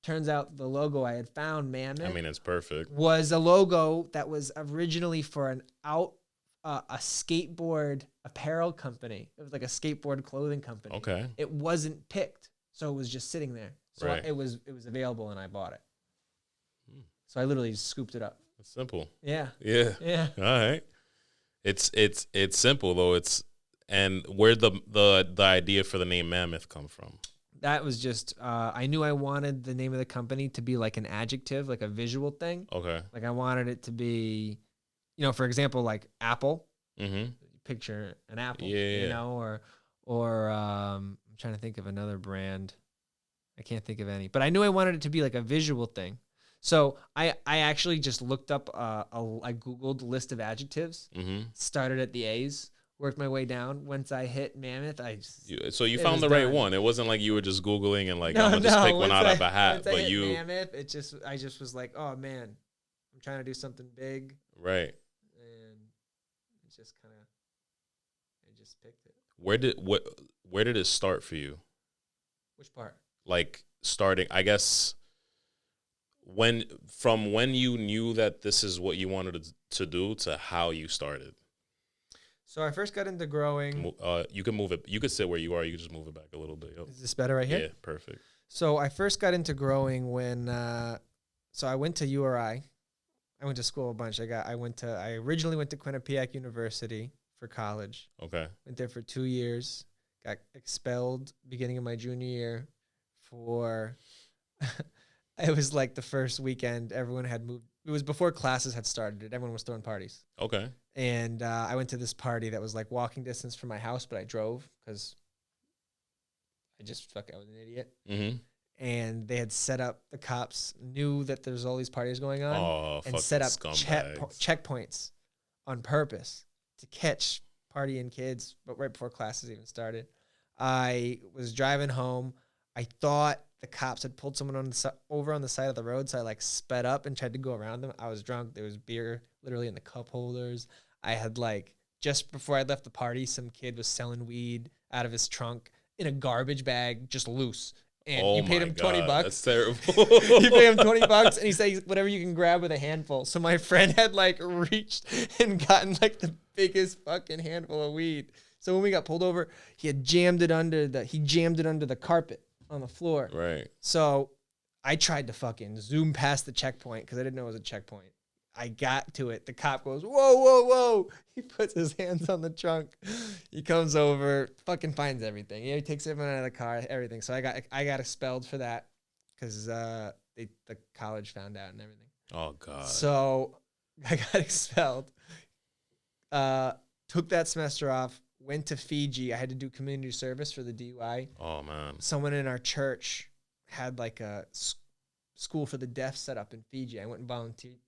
[SPEAKER 2] Turns out the logo I had found, Mammoth,
[SPEAKER 1] I mean, it's perfect.
[SPEAKER 2] was a logo that was originally for a skateboard apparel company. It was like a skateboard clothing company.
[SPEAKER 1] Okay.
[SPEAKER 2] It wasn't picked, so it was just sitting there. So
[SPEAKER 1] Right.
[SPEAKER 2] it was available, and I bought it. So I literally just scooped it up.
[SPEAKER 1] It's simple.
[SPEAKER 2] Yeah.
[SPEAKER 1] Yeah.
[SPEAKER 2] Yeah.
[SPEAKER 1] All right. It's simple though. And where the idea for the name Mammoth come from?
[SPEAKER 2] That was just I knew I wanted the name of the company to be like an adjective, like a visual thing.
[SPEAKER 1] Okay.
[SPEAKER 2] Like I wanted it to be, for example, like Apple.
[SPEAKER 1] Mm-hmm.
[SPEAKER 2] Picture an apple.
[SPEAKER 1] Yeah.
[SPEAKER 2] Or I'm trying to think of another brand. I can't think of any, but I knew I wanted it to be like a visual thing. So I actually just looked up I Googled list of adjectives, started at the A's, worked my way down. Once I hit Mammoth,
[SPEAKER 1] So you found the right one. It wasn't like you were just Googling and like,
[SPEAKER 2] no,
[SPEAKER 1] I'm going to just pick one out of a hat.
[SPEAKER 2] Once
[SPEAKER 1] But
[SPEAKER 2] I hit
[SPEAKER 1] you.
[SPEAKER 2] Mammoth, I just was like, oh man, I'm trying to do something big.
[SPEAKER 1] Right.
[SPEAKER 2] And it's just kind of, I just picked it.
[SPEAKER 1] Where did it start for you?
[SPEAKER 2] Which part?
[SPEAKER 1] Like starting, I guess, when you knew that this is what you wanted to do to how you started.
[SPEAKER 2] So I first got into growing.
[SPEAKER 1] You can move it. You could sit where you are. You can just move it back a little bit. Yep.
[SPEAKER 2] Is this better right here?
[SPEAKER 1] Yeah, perfect.
[SPEAKER 2] So I first got into growing when, so I went to URI. I went to school a bunch. I originally went to Quinnipiac University for college.
[SPEAKER 1] Okay.
[SPEAKER 2] Went there for 2 years. Got expelled beginning of my junior year for, it was like the first weekend everyone had moved. It was before classes had started. Everyone was throwing parties.
[SPEAKER 1] Okay.
[SPEAKER 2] And I went to this party that was like walking distance from my house, but I drove because I was an idiot.
[SPEAKER 1] Mm-hmm.
[SPEAKER 2] And they had set up, the cops knew that there's all these parties going on and set up checkpoints on purpose to catch partying kids, but right before classes even started. I was driving home. I thought the cops had pulled someone over on the side of the road, so I like sped up and tried to go around them. I was drunk. There was beer literally in the cup holders. I had just before I left the party, some kid was selling weed out of his trunk in a garbage bag, just loose. And you paid him $20.
[SPEAKER 1] That's terrible.
[SPEAKER 2] You pay him $20 and he said whatever you can grab with a handful. So my friend had reached and gotten the biggest fucking handful of weed. So when we got pulled over, he jammed it under the carpet on the floor.
[SPEAKER 1] Right.
[SPEAKER 2] So I tried to fucking zoom past the checkpoint because I didn't know it was a checkpoint. I got to it. The cop goes, whoa, whoa, whoa. He puts his hands on the trunk. He comes over, fucking finds everything. He takes everyone out of the car, everything. So I got expelled for that because the college found out and everything.
[SPEAKER 1] Oh, God.
[SPEAKER 2] So I got expelled. Took that semester off, went to Fiji. I had to do community service for the DUI.
[SPEAKER 1] Oh, man.
[SPEAKER 2] Someone in our church had a school for the deaf set up in Fiji. I went and volunteered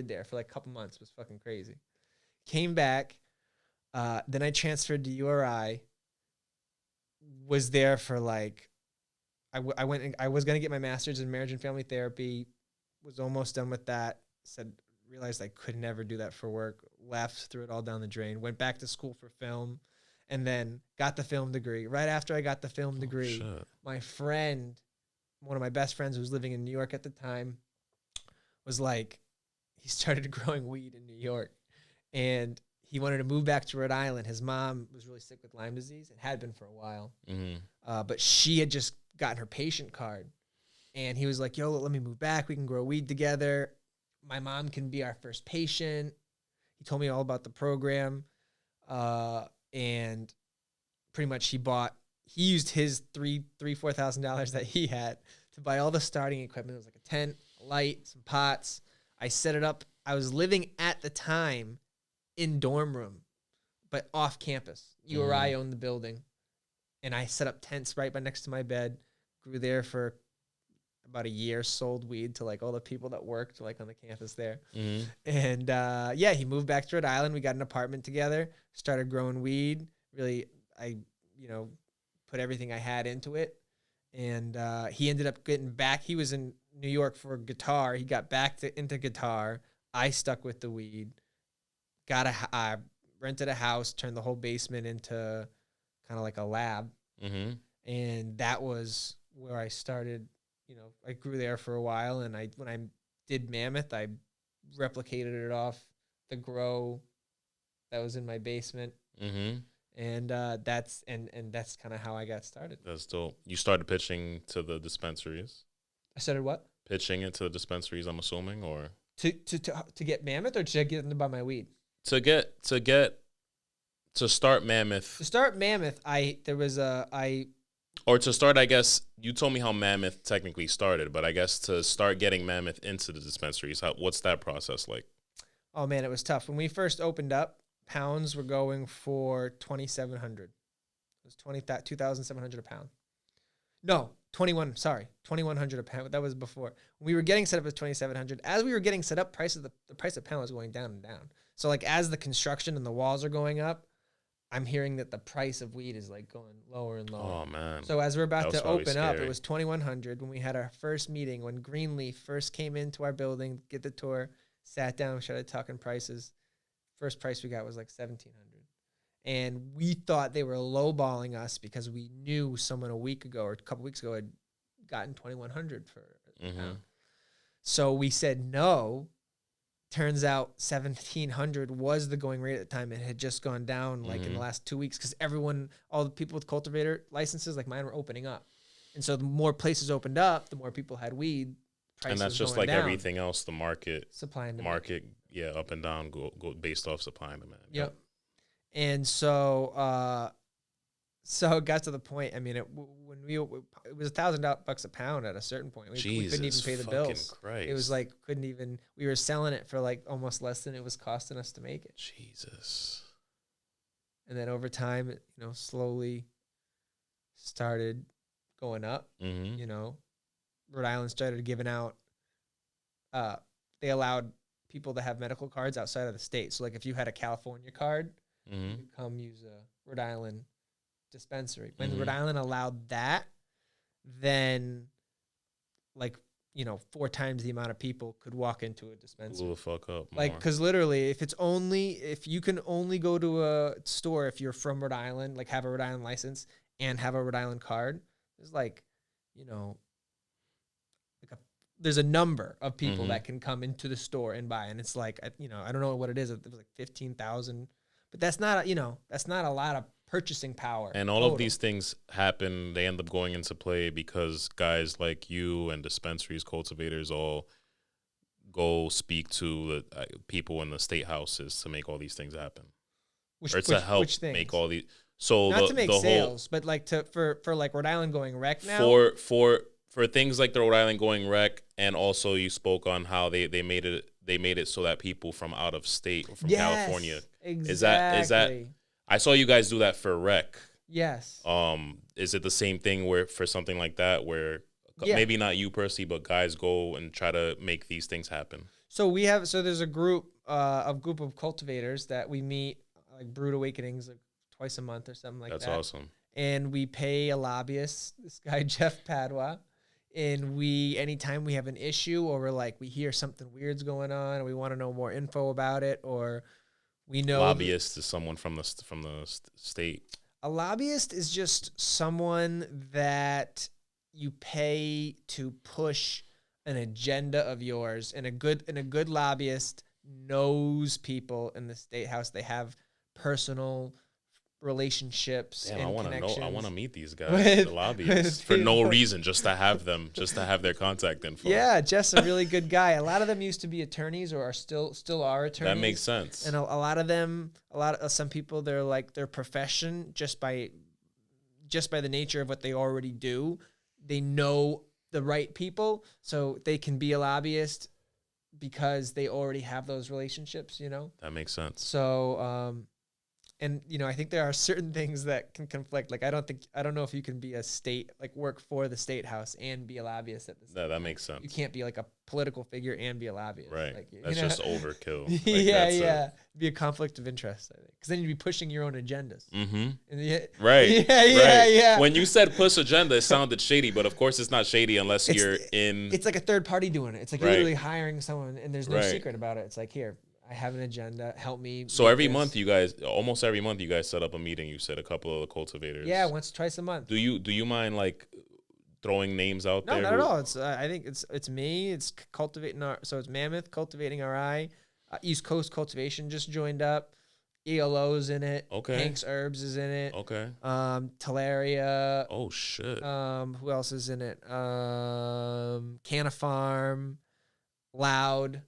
[SPEAKER 2] there for a couple months. It was fucking crazy. Came back. Then I transferred to URI. Was there for I was going to get my master's in marriage and family therapy. Was almost done with that. Realized I could never do that for work. Left, threw it all down the drain. Went back to school for film and then got the film degree. Right after I got the film degree, my friend one of my best friends who was living in New York at the time was like, he started growing weed in New York, and he wanted to move back to Rhode Island. His mom was really sick with Lyme disease and had been for a while. But she had just gotten her patient card. And he was like, yo, let me move back. We can grow weed together. My mom can be our first patient. He told me all about the program. And pretty much he used his $4,000 that he had to buy all the starting equipment. It was like a tent, a light, some pots. I set it up. I was living at the time in dorm room, but off campus. URI owned the building. And I set up tents right by next to my bed, grew there for about a year, sold weed to like all the people that worked like on the campus there. And he moved back to Rhode Island. We got an apartment together, started growing weed. Really, I, put everything I had into it. And he ended up getting back. He was in New York for guitar. He got back into guitar. I stuck with the weed, rented a house, turned the whole basement into kind of like a lab. And that was where I started. I grew there for a while, and when I did Mammoth, I replicated it off the grow that was in my basement. And that's kind of how I got started.
[SPEAKER 1] That's dope. You started pitching to the dispensaries.
[SPEAKER 2] I started what?
[SPEAKER 1] Pitching into the dispensaries, I'm assuming, or
[SPEAKER 2] to get Mammoth, or to get them to buy my weed.
[SPEAKER 1] To start Mammoth.
[SPEAKER 2] To start Mammoth,
[SPEAKER 1] Or to start, I guess, you told me how Mammoth technically started, but I guess to start getting Mammoth into the dispensaries, what's that process like?
[SPEAKER 2] Oh, man, it was tough. When we first opened up, pounds were going for $2,700. It was $2,700 a pound. No, $2,100 a pound. That was before. When we were getting set up as $2,700. As we were getting set up, the price of pound was going down and down. So, like, as the construction and the walls are going up, I'm hearing that the price of weed is like going lower and lower.
[SPEAKER 1] Oh, man.
[SPEAKER 2] So as we're about to open up, it was $2,100 when we had our first meeting, when Greenleaf first came into our building, get the tour, sat down, started talking prices. First price we got was like $1,700. And we thought they were lowballing us because we knew someone a week ago or a couple weeks ago had gotten $2,100 for a pound. So we said no. Turns out $1,700 was the going rate at the time. It had just gone down like in the last 2 weeks because all the people with cultivator licenses like mine were opening up. And so the more places opened up, the more people had weed.
[SPEAKER 1] And that's just like
[SPEAKER 2] down.
[SPEAKER 1] Everything else, the market.
[SPEAKER 2] Supply and demand.
[SPEAKER 1] Market, up and down, go based off supply and demand.
[SPEAKER 2] Yep. And so it got to the point, I mean, it was $1,000 a pound at a certain point. We couldn't even pay the bills.
[SPEAKER 1] Christ.
[SPEAKER 2] It was like, we were selling it for like almost less than it was costing us to make it.
[SPEAKER 1] Jesus.
[SPEAKER 2] And then over time, it, slowly started going up. Rhode Island started giving out, they allowed people to have medical cards outside of the state. So like if you had a California card, you could come use a Rhode Island dispensary. When Rhode Island allowed that, then 4 times the amount of people could walk into a dispensary.
[SPEAKER 1] Blew the fuck up.
[SPEAKER 2] Like, because literally, if you can only go to a store if you're from Rhode Island, like have a Rhode Island license and have a Rhode Island card, there's there's a number of people that can come into the store and buy, and it's like, I don't know what it is. It was like 15,000, but that's not a lot of purchasing power.
[SPEAKER 1] And all of these things happen, they end up going into play because guys like you and dispensaries, cultivators all go speak to the people in the state houses to make all these things happen. To help make all these. So
[SPEAKER 2] not to make sales, but like for like Rhode Island going rec now.
[SPEAKER 1] For things like the Rhode Island going rec, and also you spoke on how they made it so that people from out of state or from California.
[SPEAKER 2] Exactly.
[SPEAKER 1] Is that I saw you guys do that for rec.
[SPEAKER 2] Yes.
[SPEAKER 1] Is it the same thing where for something like that where maybe not you personally, but guys go and try to make these things happen?
[SPEAKER 2] So there's a group of cultivators that we meet, like Brood Awakenings, like twice a month or something like that.
[SPEAKER 1] That's awesome.
[SPEAKER 2] And we pay a lobbyist, this guy Jeff Padua, and anytime we have an issue or we hear something weird's going on or we want to know more info about it, or we know
[SPEAKER 1] lobbyist is someone from the state.
[SPEAKER 2] A lobbyist is just someone that you pay to push an agenda of yours, and a good lobbyist knows people in the state house. They have personal relationships and connections.
[SPEAKER 1] I want to meet these guys, the lobbyists, for no reason, just to have their contact info.
[SPEAKER 2] Yeah, Jeff's a really good guy. A lot of them used to be attorneys or are still are attorneys.
[SPEAKER 1] That makes sense.
[SPEAKER 2] And a lot of them, some people, they're like their profession just by the nature of what they already do. They know the right people, so they can be a lobbyist because they already have those relationships, you know?
[SPEAKER 1] That makes sense.
[SPEAKER 2] So, and I think there are certain things that can conflict. Like I don't know if you can be a state, like work for the state house and be a lobbyist at the same time.
[SPEAKER 1] That makes sense.
[SPEAKER 2] You can't be like a political figure and be a lobbyist.
[SPEAKER 1] Right.
[SPEAKER 2] Like,
[SPEAKER 1] that's just overkill. Like,
[SPEAKER 2] yeah. Be a conflict of interest, I think. Because then you'd be pushing your own agendas.
[SPEAKER 1] Mm-hmm.
[SPEAKER 2] Right.
[SPEAKER 1] Yeah.
[SPEAKER 2] Yeah.
[SPEAKER 1] When you said push agenda, it sounded shady, but of course it's not shady unless you're in.
[SPEAKER 2] It's like a third party doing it. It's like you're literally hiring someone, and there's no secret about it. It's like, here, I have an agenda. Help me.
[SPEAKER 1] So almost every month, you guys set up a meeting. You said a couple of the cultivators.
[SPEAKER 2] Yeah, twice a month.
[SPEAKER 1] Do you mind like throwing names out there?
[SPEAKER 2] No, not at all. It's I think it's me. It's cultivating so it's Mammoth, Cultivating RI, East Coast Cultivation just joined up. ELO's in it.
[SPEAKER 1] Okay.
[SPEAKER 2] Hank's Herbs is in it.
[SPEAKER 1] Okay.
[SPEAKER 2] Talaria.
[SPEAKER 1] Oh shit.
[SPEAKER 2] Who else is in it? Canna Farm, Loud.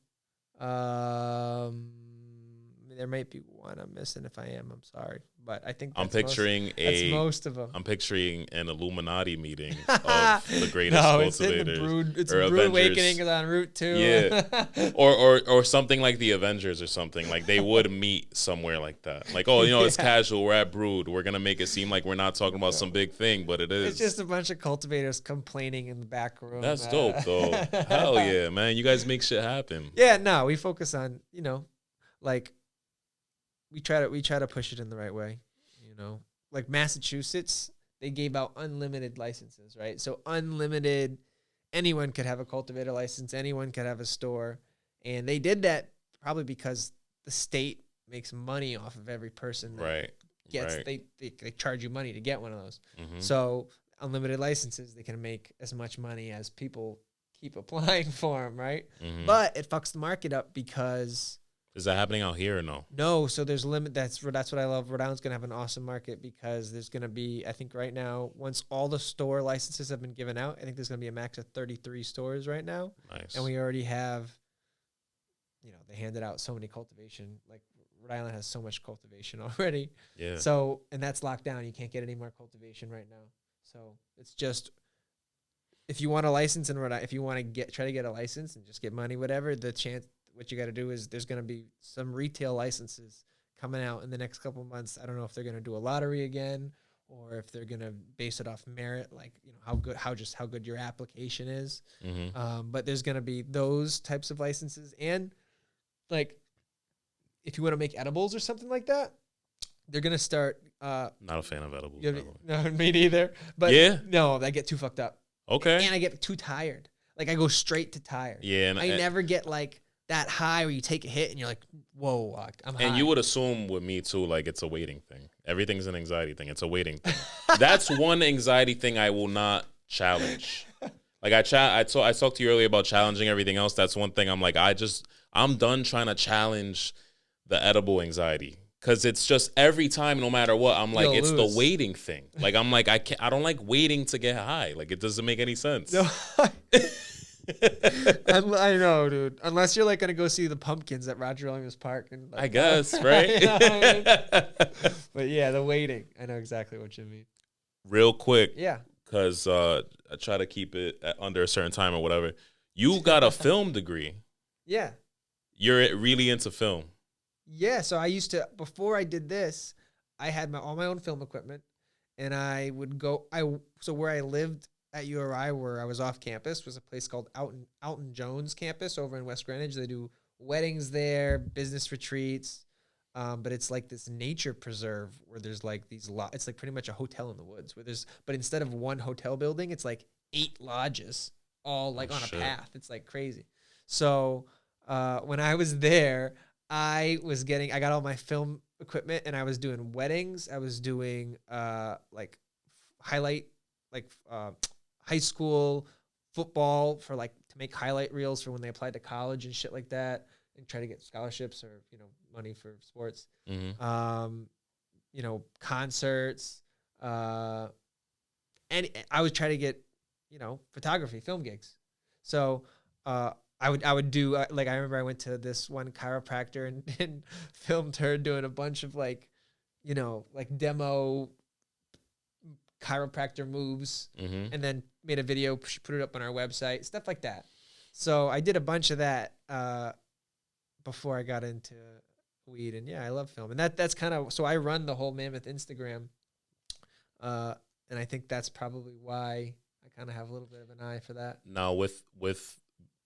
[SPEAKER 2] There might be one I'm missing. If I am, I'm sorry, but I think that's that's most of them.
[SPEAKER 1] I'm picturing an Illuminati meeting of the greatest cultivators.
[SPEAKER 2] It's Brood Awakening is on Route 2.
[SPEAKER 1] Yeah, or something like the Avengers or something. Like they would meet somewhere like that. Like, it's casual. We're at Brood. We're gonna make it seem like we're not talking about some big thing, but it is.
[SPEAKER 2] It's just a bunch of cultivators complaining in the back room.
[SPEAKER 1] That's dope, though. Hell yeah, man! You guys make shit happen.
[SPEAKER 2] Yeah, no, we focus on like. We try to push it in the right way, Like Massachusetts, they gave out unlimited licenses, right? So unlimited, anyone could have a cultivator license, anyone could have a store, and they did that probably because the state makes money off of every person that gets. They charge you money to get one of those. Mm-hmm. So unlimited licenses, they can make as much money as people keep applying for them, right? Mm-hmm. But it fucks the market up because.
[SPEAKER 1] Is that happening out here or no?
[SPEAKER 2] No, so there's limit. That's what I love. Rhode Island's gonna have an awesome market because there's gonna be, I think right now, once all the store licenses have been given out, I think there's gonna be a max of 33 stores right now.
[SPEAKER 1] Nice.
[SPEAKER 2] And we already have, they handed out so many cultivation. Like Rhode Island has so much cultivation already.
[SPEAKER 1] Yeah.
[SPEAKER 2] So, and that's locked down. You can't get any more cultivation right now. So it's just, if you want a license in Rhode Island, if you want to try to get a license and just get money, whatever, what you got to do is there's going to be some retail licenses coming out in the next couple of months. I don't know if they're going to do a lottery again or if they're going to base it off merit, like how good your application is. Mm-hmm. But there's going to be those types of licenses, and like if you want to make edibles or something like that, they're going to start.
[SPEAKER 1] Not a fan of edibles.
[SPEAKER 2] No, me neither. But no, I get too fucked up.
[SPEAKER 1] Okay,
[SPEAKER 2] and I get too tired. Like I go straight to tired.
[SPEAKER 1] Yeah,
[SPEAKER 2] and I never get like that high where you take a hit and you're like, whoa, I'm high.
[SPEAKER 1] And you would assume with me too, like it's a waiting thing. Everything's an anxiety thing. It's a waiting thing. That's one anxiety thing I will not challenge. Like I talked to you earlier about challenging everything else. That's one thing I'm like, I'm done trying to challenge the edible anxiety. Cause it's just every time, no matter what, I'm like, it's the waiting thing. Like I'm like, I don't like waiting to get high. Like it doesn't make any sense. No.
[SPEAKER 2] I know, dude. Unless you're like gonna go see the Pumpkins at Roger Williams Park, and like,
[SPEAKER 1] I guess, right?
[SPEAKER 2] But yeah, the waiting. I know exactly what you mean.
[SPEAKER 1] Real quick,
[SPEAKER 2] yeah.
[SPEAKER 1] Because I try to keep it under a certain time or whatever. You got a film degree.
[SPEAKER 2] Yeah.
[SPEAKER 1] You're really into film.
[SPEAKER 2] Yeah. So I used to, before I did this, I had all my own film equipment, and I would go. So where I lived at URI, where I was off campus, was a place called Alton Jones campus over in West Greenwich. They do weddings there, business retreats, but it's like this nature preserve where there's like these it's like pretty much a hotel in the woods but instead of one hotel building, it's like 8 lodges all like on a path. It's like crazy. So when I was there, I got all my film equipment, and I was doing weddings. I was doing high school football for like to make highlight reels for when they applied to college and shit like that, and try to get scholarships or money for sports. Concerts, and I would try to get photography, film gigs. So I would do like, I remember I went to this one chiropractor and filmed her doing a bunch of like demo chiropractor moves, and then made a video, put it up on our website, stuff like that. So I did a bunch of that before I got into weed, and I love film, and that's kind of, so I run the whole Mammoth Instagram, and I think that's probably why I kind of have a little bit of an eye for that.
[SPEAKER 1] Now with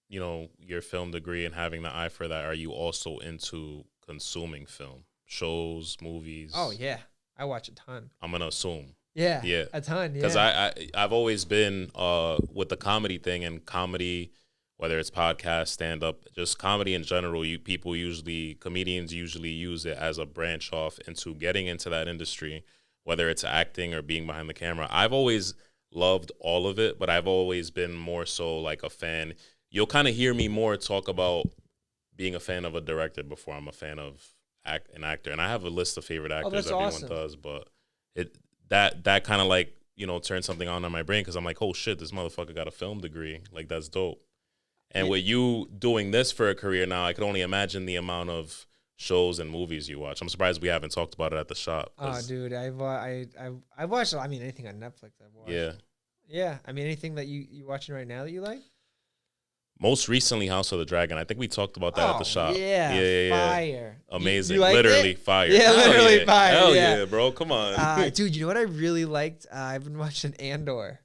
[SPEAKER 1] your film degree and having the eye for that, are you also into consuming film, shows, movies?
[SPEAKER 2] Oh yeah, I watch a ton.
[SPEAKER 1] I'm gonna assume.
[SPEAKER 2] Yeah, a ton. Yeah,
[SPEAKER 1] because I've always been with the comedy thing, and comedy, whether it's podcast, stand up, just comedy in general. Comedians usually use it as a branch off into getting into that industry, whether it's acting or being behind the camera. I've always loved all of it, but I've always been more so like a fan. You'll kind of hear me more talk about being a fan of a director before I'm a fan of an actor. And I have a list of favorite actors everyone
[SPEAKER 2] awesome.
[SPEAKER 1] does, but that kind of like, turned something on in my brain, because I'm like, oh shit, this motherfucker got a film degree. Like, that's dope. And with you doing this for a career now, I could only imagine the amount of shows and movies you watch. I'm surprised we haven't talked about it at the shop.
[SPEAKER 2] Oh, dude, I've watched. I mean, anything on Netflix I've watched. Yeah. I mean, anything that you watching right now that you like?
[SPEAKER 1] Most recently, House of the Dragon. I think we talked about that at the shop.
[SPEAKER 2] Yeah. Fire.
[SPEAKER 1] Amazing.
[SPEAKER 2] You
[SPEAKER 1] literally
[SPEAKER 2] it?
[SPEAKER 1] fire.
[SPEAKER 2] Yeah, literally fire.
[SPEAKER 1] Hell yeah, bro. Come on.
[SPEAKER 2] Dude, you know what I really liked? I've been watching Andor.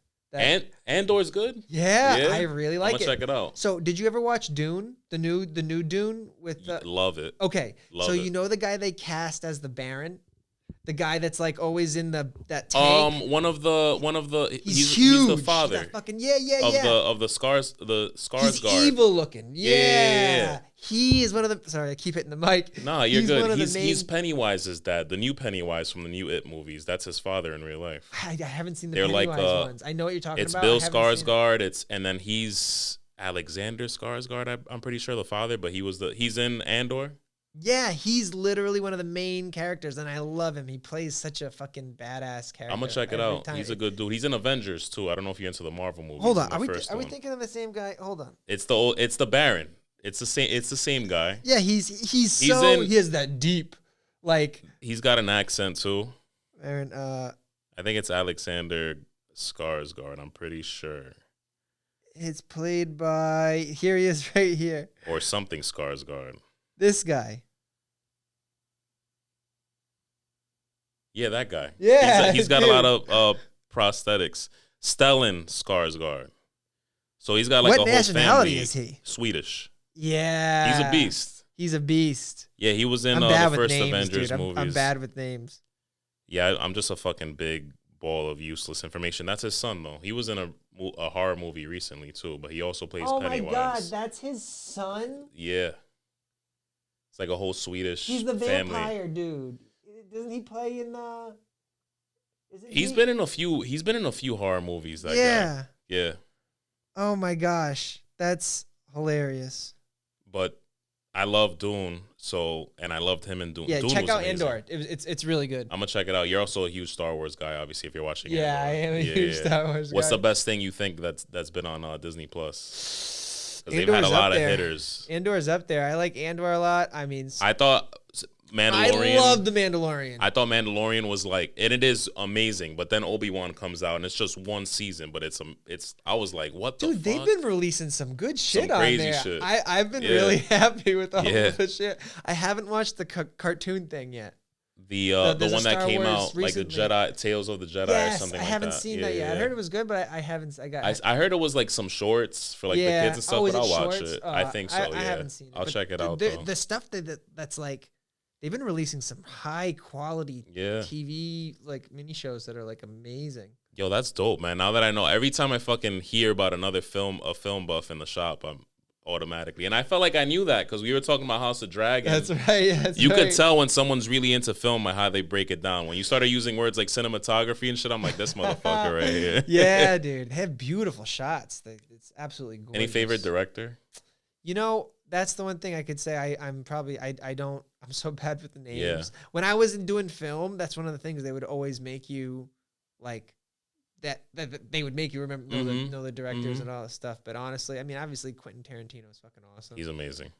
[SPEAKER 1] Andor's good?
[SPEAKER 2] Yeah, I really like it.
[SPEAKER 1] I'm gonna check it out.
[SPEAKER 2] So, did you ever watch Dune? The new Dune with
[SPEAKER 1] Love it.
[SPEAKER 2] Okay. You know the guy they cast as the Baron? The guy that's like always in that tank.
[SPEAKER 1] One of the
[SPEAKER 2] he's huge.
[SPEAKER 1] He's the father.
[SPEAKER 2] He's fucking
[SPEAKER 1] of the scars
[SPEAKER 2] he's
[SPEAKER 1] guard.
[SPEAKER 2] Evil looking. Yeah. He is one of the. Sorry, I keep hitting the mic.
[SPEAKER 1] Nah, you're good. He's Pennywise's dad, the new Pennywise from the new It movies. That's his father in real life.
[SPEAKER 2] I haven't seen the Pennywise ones. I know what you're talking about.
[SPEAKER 1] It's Bill Skarsgård. And then he's Alexander Skarsgård. I'm pretty sure the father, but he's in Andor.
[SPEAKER 2] Yeah, he's literally one of the main characters, and I love him. He plays such a fucking badass character.
[SPEAKER 1] I'm gonna check it out. He's a good dude. He's in Avengers too. I don't know if you're into the Marvel movies.
[SPEAKER 2] Hold on, are we thinking of the same guy? Hold on.
[SPEAKER 1] It's the Baron. It's the same guy.
[SPEAKER 2] Yeah, he has that deep, like,
[SPEAKER 1] he's got an accent too.
[SPEAKER 2] Baron,
[SPEAKER 1] I think it's Alexander Skarsgård. I'm pretty sure.
[SPEAKER 2] It's played by, here he is right here.
[SPEAKER 1] Or something Skarsgård.
[SPEAKER 2] This guy.
[SPEAKER 1] Yeah, that guy.
[SPEAKER 2] Yeah,
[SPEAKER 1] he's got a lot of prosthetics. Stellan Skarsgård. So he's got like
[SPEAKER 2] what
[SPEAKER 1] a whole
[SPEAKER 2] nationality
[SPEAKER 1] family.
[SPEAKER 2] Is he?
[SPEAKER 1] Swedish.
[SPEAKER 2] Yeah.
[SPEAKER 1] He's a beast.
[SPEAKER 2] He's a beast.
[SPEAKER 1] Yeah, he was in the first names, Avengers movies.
[SPEAKER 2] I'm bad with names.
[SPEAKER 1] Yeah, I'm just a fucking big ball of useless information. That's his son, though. He was in a horror movie recently, too, but he also plays Pennywise.
[SPEAKER 2] Oh, my God. That's his son?
[SPEAKER 1] Yeah. It's like a whole Swedish family.
[SPEAKER 2] He's the vampire dude. Doesn't he play in the...
[SPEAKER 1] He's been in a few horror movies, that guy. Yeah.
[SPEAKER 2] Oh, my gosh. That's hilarious.
[SPEAKER 1] But I love Dune, and I loved him in Dune.
[SPEAKER 2] Yeah,
[SPEAKER 1] Dune
[SPEAKER 2] check out
[SPEAKER 1] amazing.
[SPEAKER 2] Andor. It's really good.
[SPEAKER 1] I'm gonna check it out. You're also a huge Star Wars guy, obviously, if you're watching.
[SPEAKER 2] Yeah,
[SPEAKER 1] Andor.
[SPEAKER 2] I am a huge Star Wars guy.
[SPEAKER 1] What's the best thing you think that's been on Disney Plus? Because they've had a lot of hitters.
[SPEAKER 2] Andor's up there. I like Andor a lot. I mean,
[SPEAKER 1] I thought Mandalorian.
[SPEAKER 2] I love the Mandalorian.
[SPEAKER 1] I thought Mandalorian was like, and it is amazing. But then Obi-Wan comes out, and it's just one season, but it's. I was like, what the fuck?
[SPEAKER 2] Dude, they've been releasing some good shit
[SPEAKER 1] some crazy
[SPEAKER 2] on there.
[SPEAKER 1] Shit.
[SPEAKER 2] I've been really happy with all the shit. I haven't watched the cartoon thing yet.
[SPEAKER 1] The one that came out, like the Jedi Tales of the Jedi or something like that.
[SPEAKER 2] I haven't seen that yet. I heard it was good, but I haven't.
[SPEAKER 1] I heard it was like some shorts for like the kids and stuff, but I'll watch it. I think so.
[SPEAKER 2] I haven't seen it.
[SPEAKER 1] I'll check it out.
[SPEAKER 2] The stuff that's like, they've been releasing some high quality TV like mini shows that are like amazing.
[SPEAKER 1] Yo, that's dope, man. Now that I know, every time I fucking hear about a film buff in the shop, automatically. And I felt like I knew that because we were talking about House of Dragon.
[SPEAKER 2] That's right. That's
[SPEAKER 1] you
[SPEAKER 2] right.
[SPEAKER 1] could tell when someone's really into film by how they break it down. When you started using words like cinematography and shit, I'm like, this motherfucker right here.
[SPEAKER 2] Yeah, dude. They have beautiful shots. It's absolutely gorgeous.
[SPEAKER 1] Any favorite director?
[SPEAKER 2] You know, that's the one thing I could say. I'm so bad with the names.
[SPEAKER 1] Yeah.
[SPEAKER 2] When I was doing film, that's one of the things they would always make you like that they would make you remember know the directors and all this stuff. But honestly, I mean, obviously Quentin Tarantino is fucking awesome.
[SPEAKER 1] He's amazing.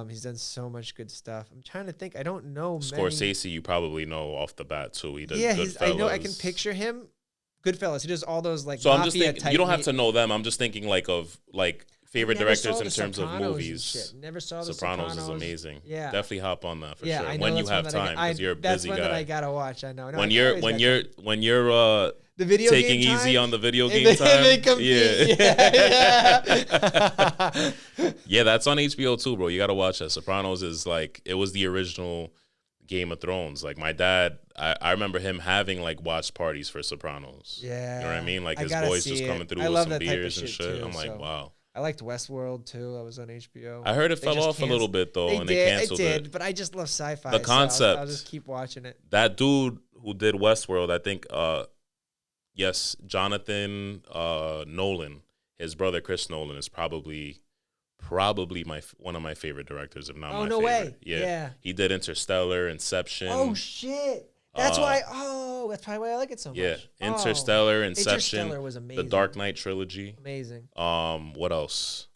[SPEAKER 2] He's done so much good stuff. I'm trying to think. I don't know.
[SPEAKER 1] Scorsese, you probably know off the bat too. He does.
[SPEAKER 2] Yeah,
[SPEAKER 1] Goodfellas.
[SPEAKER 2] I know. I can picture him. Goodfellas. He does all those like.
[SPEAKER 1] So I'm just thinking. You don't have to know them. I'm just thinking like of like favorite directors in terms of
[SPEAKER 2] Sopranos
[SPEAKER 1] movies.
[SPEAKER 2] Never saw the
[SPEAKER 1] Sopranos is amazing.
[SPEAKER 2] Yeah,
[SPEAKER 1] definitely hop on that for
[SPEAKER 2] yeah,
[SPEAKER 1] sure.
[SPEAKER 2] I know
[SPEAKER 1] When you
[SPEAKER 2] that's
[SPEAKER 1] have
[SPEAKER 2] one that
[SPEAKER 1] time, because you're a
[SPEAKER 2] that's
[SPEAKER 1] busy
[SPEAKER 2] one
[SPEAKER 1] guy.
[SPEAKER 2] that I gotta watch. I know. No,
[SPEAKER 1] when you're
[SPEAKER 2] the video
[SPEAKER 1] taking
[SPEAKER 2] game
[SPEAKER 1] easy
[SPEAKER 2] time?
[SPEAKER 1] on the video
[SPEAKER 2] And
[SPEAKER 1] game time,
[SPEAKER 2] they compete. Yeah.
[SPEAKER 1] yeah, that's on HBO too, bro. You gotta watch that. Sopranos is like it was the original Game of Thrones. Like my dad, I remember him having like watch parties for Sopranos.
[SPEAKER 2] Yeah,
[SPEAKER 1] you know what I mean? Like
[SPEAKER 2] I
[SPEAKER 1] his
[SPEAKER 2] gotta
[SPEAKER 1] boys
[SPEAKER 2] see
[SPEAKER 1] just
[SPEAKER 2] it.
[SPEAKER 1] coming through
[SPEAKER 2] I
[SPEAKER 1] with
[SPEAKER 2] love
[SPEAKER 1] some
[SPEAKER 2] that type of
[SPEAKER 1] beers and
[SPEAKER 2] shit,
[SPEAKER 1] shit.
[SPEAKER 2] too,
[SPEAKER 1] I'm like,
[SPEAKER 2] so.
[SPEAKER 1] wow.
[SPEAKER 2] I liked Westworld too. I was on HBO.
[SPEAKER 1] I heard it fell off a little bit though, and they canceled it.
[SPEAKER 2] But I just love sci-fi.
[SPEAKER 1] The concept.
[SPEAKER 2] So I'll just keep watching it.
[SPEAKER 1] That dude who did Westworld, I think, yes, Jonathan Nolan, his brother Chris Nolan is probably one of my favorite directors, if not my favorite.
[SPEAKER 2] No way.
[SPEAKER 1] Yeah. He did Interstellar, Inception.
[SPEAKER 2] Oh shit. That's why. That's probably why I like it so much.
[SPEAKER 1] Yeah, Interstellar, Inception,
[SPEAKER 2] Interstellar was amazing.
[SPEAKER 1] the Dark Knight trilogy.
[SPEAKER 2] Amazing.
[SPEAKER 1] What else?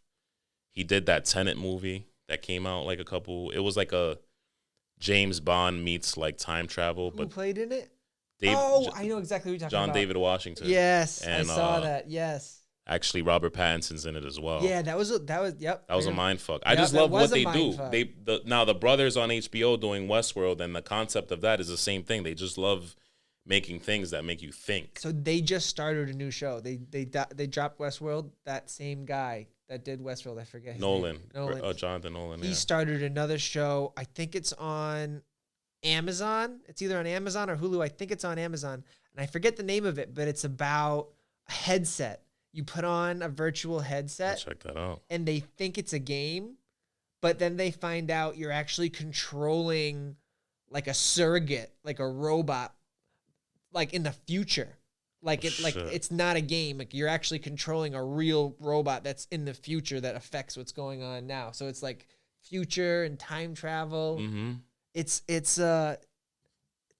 [SPEAKER 1] He did that Tenet movie that came out like it was like a James Bond meets like time travel.
[SPEAKER 2] Who
[SPEAKER 1] but
[SPEAKER 2] played in it? I know exactly who you're talking
[SPEAKER 1] John
[SPEAKER 2] about.
[SPEAKER 1] David Washington.
[SPEAKER 2] Yes,
[SPEAKER 1] and,
[SPEAKER 2] I saw that. Yes.
[SPEAKER 1] Actually, Robert Pattinson's in it as well.
[SPEAKER 2] Yeah, that was yep.
[SPEAKER 1] That was a mind fuck. I
[SPEAKER 2] Yep,
[SPEAKER 1] just
[SPEAKER 2] that
[SPEAKER 1] love
[SPEAKER 2] was
[SPEAKER 1] what
[SPEAKER 2] a
[SPEAKER 1] they do.
[SPEAKER 2] mindfuck.
[SPEAKER 1] Now the brothers on HBO doing Westworld, and the concept of that is the same thing. They just love making things that make you think.
[SPEAKER 2] So they just started a new show. They dropped Westworld. That same guy that did Westworld, I forget his
[SPEAKER 1] Nolan.
[SPEAKER 2] name.
[SPEAKER 1] Jonathan Nolan.
[SPEAKER 2] He started another show. I think it's on Amazon. It's either on Amazon or Hulu. I think it's on Amazon, and I forget the name of it, but it's about a headset. You put on a virtual headset.
[SPEAKER 1] Check that out.
[SPEAKER 2] And they think it's a game, but then they find out you're actually controlling like a surrogate, like a robot, like in the future. Like it's not a game. Like you're actually controlling a real robot that's in the future that affects what's going on now. So it's like future and time travel.
[SPEAKER 1] Mm-hmm.
[SPEAKER 2] It's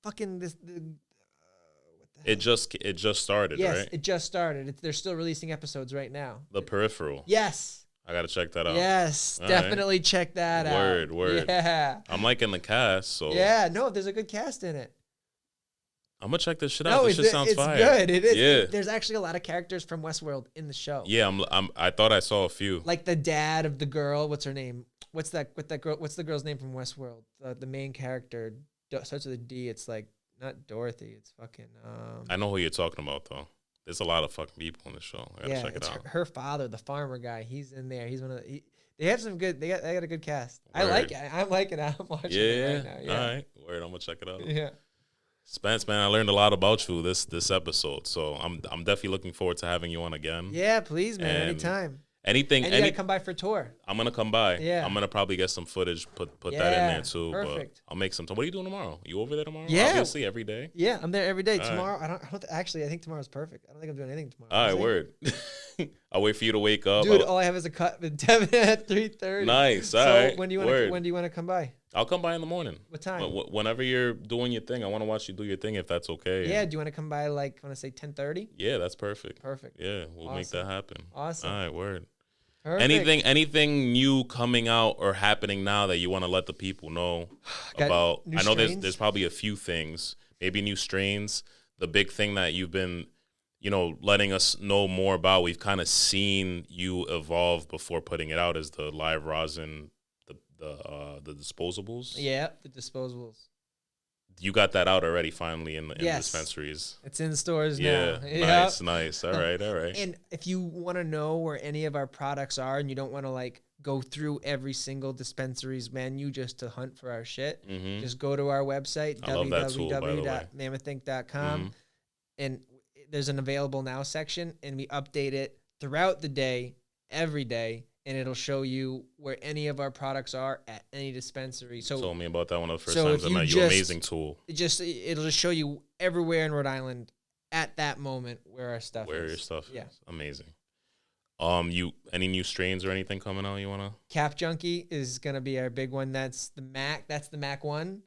[SPEAKER 2] fucking this.
[SPEAKER 1] It just started,
[SPEAKER 2] yes,
[SPEAKER 1] right?
[SPEAKER 2] It just started. They're still releasing episodes right now.
[SPEAKER 1] The Peripheral.
[SPEAKER 2] Yes.
[SPEAKER 1] I gotta check that out.
[SPEAKER 2] Yes,
[SPEAKER 1] All
[SPEAKER 2] definitely check that out.
[SPEAKER 1] Word.
[SPEAKER 2] Yeah.
[SPEAKER 1] I'm liking the cast, so
[SPEAKER 2] yeah. No, there's a good cast in it.
[SPEAKER 1] I'm gonna check this shit out. This shit sounds fire.
[SPEAKER 2] It's good. It is.
[SPEAKER 1] Yeah.
[SPEAKER 2] There's actually a lot of characters from Westworld in the show.
[SPEAKER 1] Yeah, I thought I saw a few.
[SPEAKER 2] Like the dad of the girl. What's her name? What's that girl? What's the girl's name from Westworld? The main character starts with a D. It's like not Dorothy. It's fucking.
[SPEAKER 1] I know who you're talking about though. There's a lot of fucking people in the show. I gotta check it out.
[SPEAKER 2] Her father, the farmer guy. He's in there. He's one of the. They have some good. They got a good cast.
[SPEAKER 1] Word.
[SPEAKER 2] I like it. I'm liking it. I'm watching it right now. Yeah.
[SPEAKER 1] All right. Word. I'm gonna check it out.
[SPEAKER 2] Yeah.
[SPEAKER 1] Spence, man, I learned a lot about you this episode, so I'm definitely looking forward to having you on again.
[SPEAKER 2] Yeah, please, man.
[SPEAKER 1] And
[SPEAKER 2] anytime.
[SPEAKER 1] Anything.
[SPEAKER 2] And you gotta come by for a tour.
[SPEAKER 1] I'm gonna come by.
[SPEAKER 2] Yeah.
[SPEAKER 1] I'm gonna probably get some footage, put that in there too.
[SPEAKER 2] Perfect.
[SPEAKER 1] But I'll make some time. What are you doing tomorrow? You over there tomorrow?
[SPEAKER 2] Yeah.
[SPEAKER 1] Obviously, every day.
[SPEAKER 2] Yeah, I'm there every day.
[SPEAKER 1] All
[SPEAKER 2] Tomorrow, actually, I think tomorrow's perfect. I don't think I'm doing anything tomorrow.
[SPEAKER 1] All right, word. I'll wait for you to wake up.
[SPEAKER 2] Dude, all I have is a cut with Devin at 3:30.
[SPEAKER 1] Nice. All
[SPEAKER 2] so
[SPEAKER 1] right.
[SPEAKER 2] when do you want to come by?
[SPEAKER 1] I'll come by in the morning.
[SPEAKER 2] What time?
[SPEAKER 1] Whenever you're doing your thing, I want to watch you do your thing if that's okay.
[SPEAKER 2] Yeah. Do you want to come by like I want to say 10:30?
[SPEAKER 1] Yeah, that's perfect.
[SPEAKER 2] Perfect.
[SPEAKER 1] Yeah, we'll make that happen.
[SPEAKER 2] Awesome.
[SPEAKER 1] All right, word.
[SPEAKER 2] Perfect.
[SPEAKER 1] Anything new coming out or happening now that you want to let the people know about? I know there's probably a few things, maybe new strains. The big thing that you've been, letting us know more about. We've kind of seen you evolve before putting it out as the live rosin, the disposables.
[SPEAKER 2] Yeah, the disposables.
[SPEAKER 1] You got that out already finally in dispensaries.
[SPEAKER 2] It's in stores now.
[SPEAKER 1] Yeah, nice. All right.
[SPEAKER 2] And if you want to know where any of our products are and you don't want to like go through every single dispensary's menu just to hunt for our shit, just go to our website, www.mammothink.com, and there's an available now section, and we update it throughout the day, every day. and it'll show you where any of our products are at any dispensary. So
[SPEAKER 1] told me about that one of the first times I met you. Amazing tool.
[SPEAKER 2] It'll just show you everywhere in Rhode Island at that moment where our stuff is.
[SPEAKER 1] Where your stuff
[SPEAKER 2] is.
[SPEAKER 1] Amazing. Any new strains or anything coming out you wanna?
[SPEAKER 2] Cap Junkie is gonna be our big one. That's the Mac 1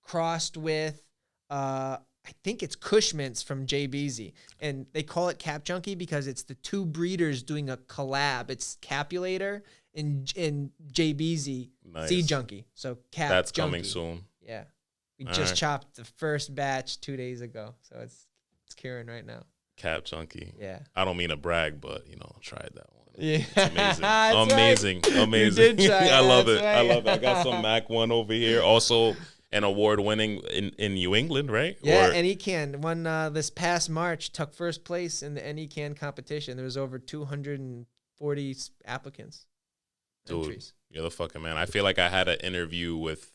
[SPEAKER 2] crossed with I think it's Kush Mints from JBZ, and they call it Cap Junkie because it's the two breeders doing a collab. It's Capulator and JBZ Seed Junkie. So Cap
[SPEAKER 1] that's
[SPEAKER 2] Junkie.
[SPEAKER 1] Coming soon.
[SPEAKER 2] Yeah, we just chopped the first batch 2 days ago, so it's curing right now.
[SPEAKER 1] Cap Junkie.
[SPEAKER 2] Yeah.
[SPEAKER 1] I don't mean to brag, but tried that one.
[SPEAKER 2] Yeah,
[SPEAKER 1] it's amazing. Amazing.
[SPEAKER 2] You did try
[SPEAKER 1] I love it.
[SPEAKER 2] Right.
[SPEAKER 1] I love it. I got some Mac 1 over here. Also, an award winning in New England, right?
[SPEAKER 2] Yeah, NECAN won this past March, took first place in the NECAN competition. There was over 240 applicants.
[SPEAKER 1] Dude,
[SPEAKER 2] entries.
[SPEAKER 1] You're the fucking man. I feel like I had an interview with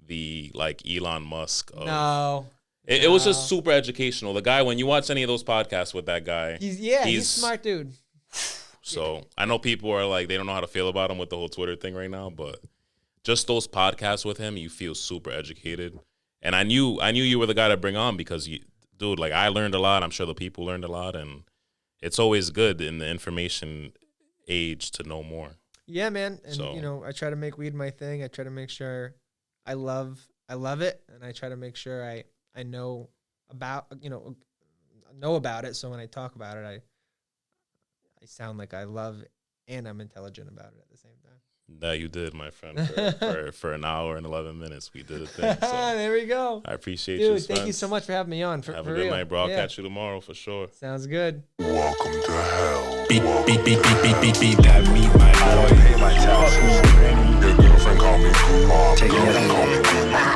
[SPEAKER 1] the Elon Musk. It was just super educational. The guy, when you watch any of those podcasts with that guy,
[SPEAKER 2] he's a smart dude.
[SPEAKER 1] So I know people are like, they don't know how to feel about him with the whole Twitter thing right now, but just those podcasts with him, you feel super educated. And I knew you were the guy to bring on because dude, I learned a lot. I'm sure the people learned a lot, and it's always good in the information age to know more.
[SPEAKER 2] Yeah, man. And I try to make weed my thing. I try to make sure I love it, and I try to make sure I know about it. So when I talk about it, I sound like I love and I'm intelligent about it at the same time.
[SPEAKER 1] That you did, my friend. For an hour and 11 minutes, we did a thing. So
[SPEAKER 2] there we go.
[SPEAKER 1] I appreciate
[SPEAKER 2] you.
[SPEAKER 1] Dude,
[SPEAKER 2] thank you so much for having me on.
[SPEAKER 1] Have a good night, bro. I'll catch you tomorrow for sure.
[SPEAKER 2] Sounds good.
[SPEAKER 3] Welcome to hell. Beep, beep, beep, beep, beep, beep, beep. That meet my boy. Pay my taxes. Your girlfriend call me Kumar. Take it. Call me Kumar.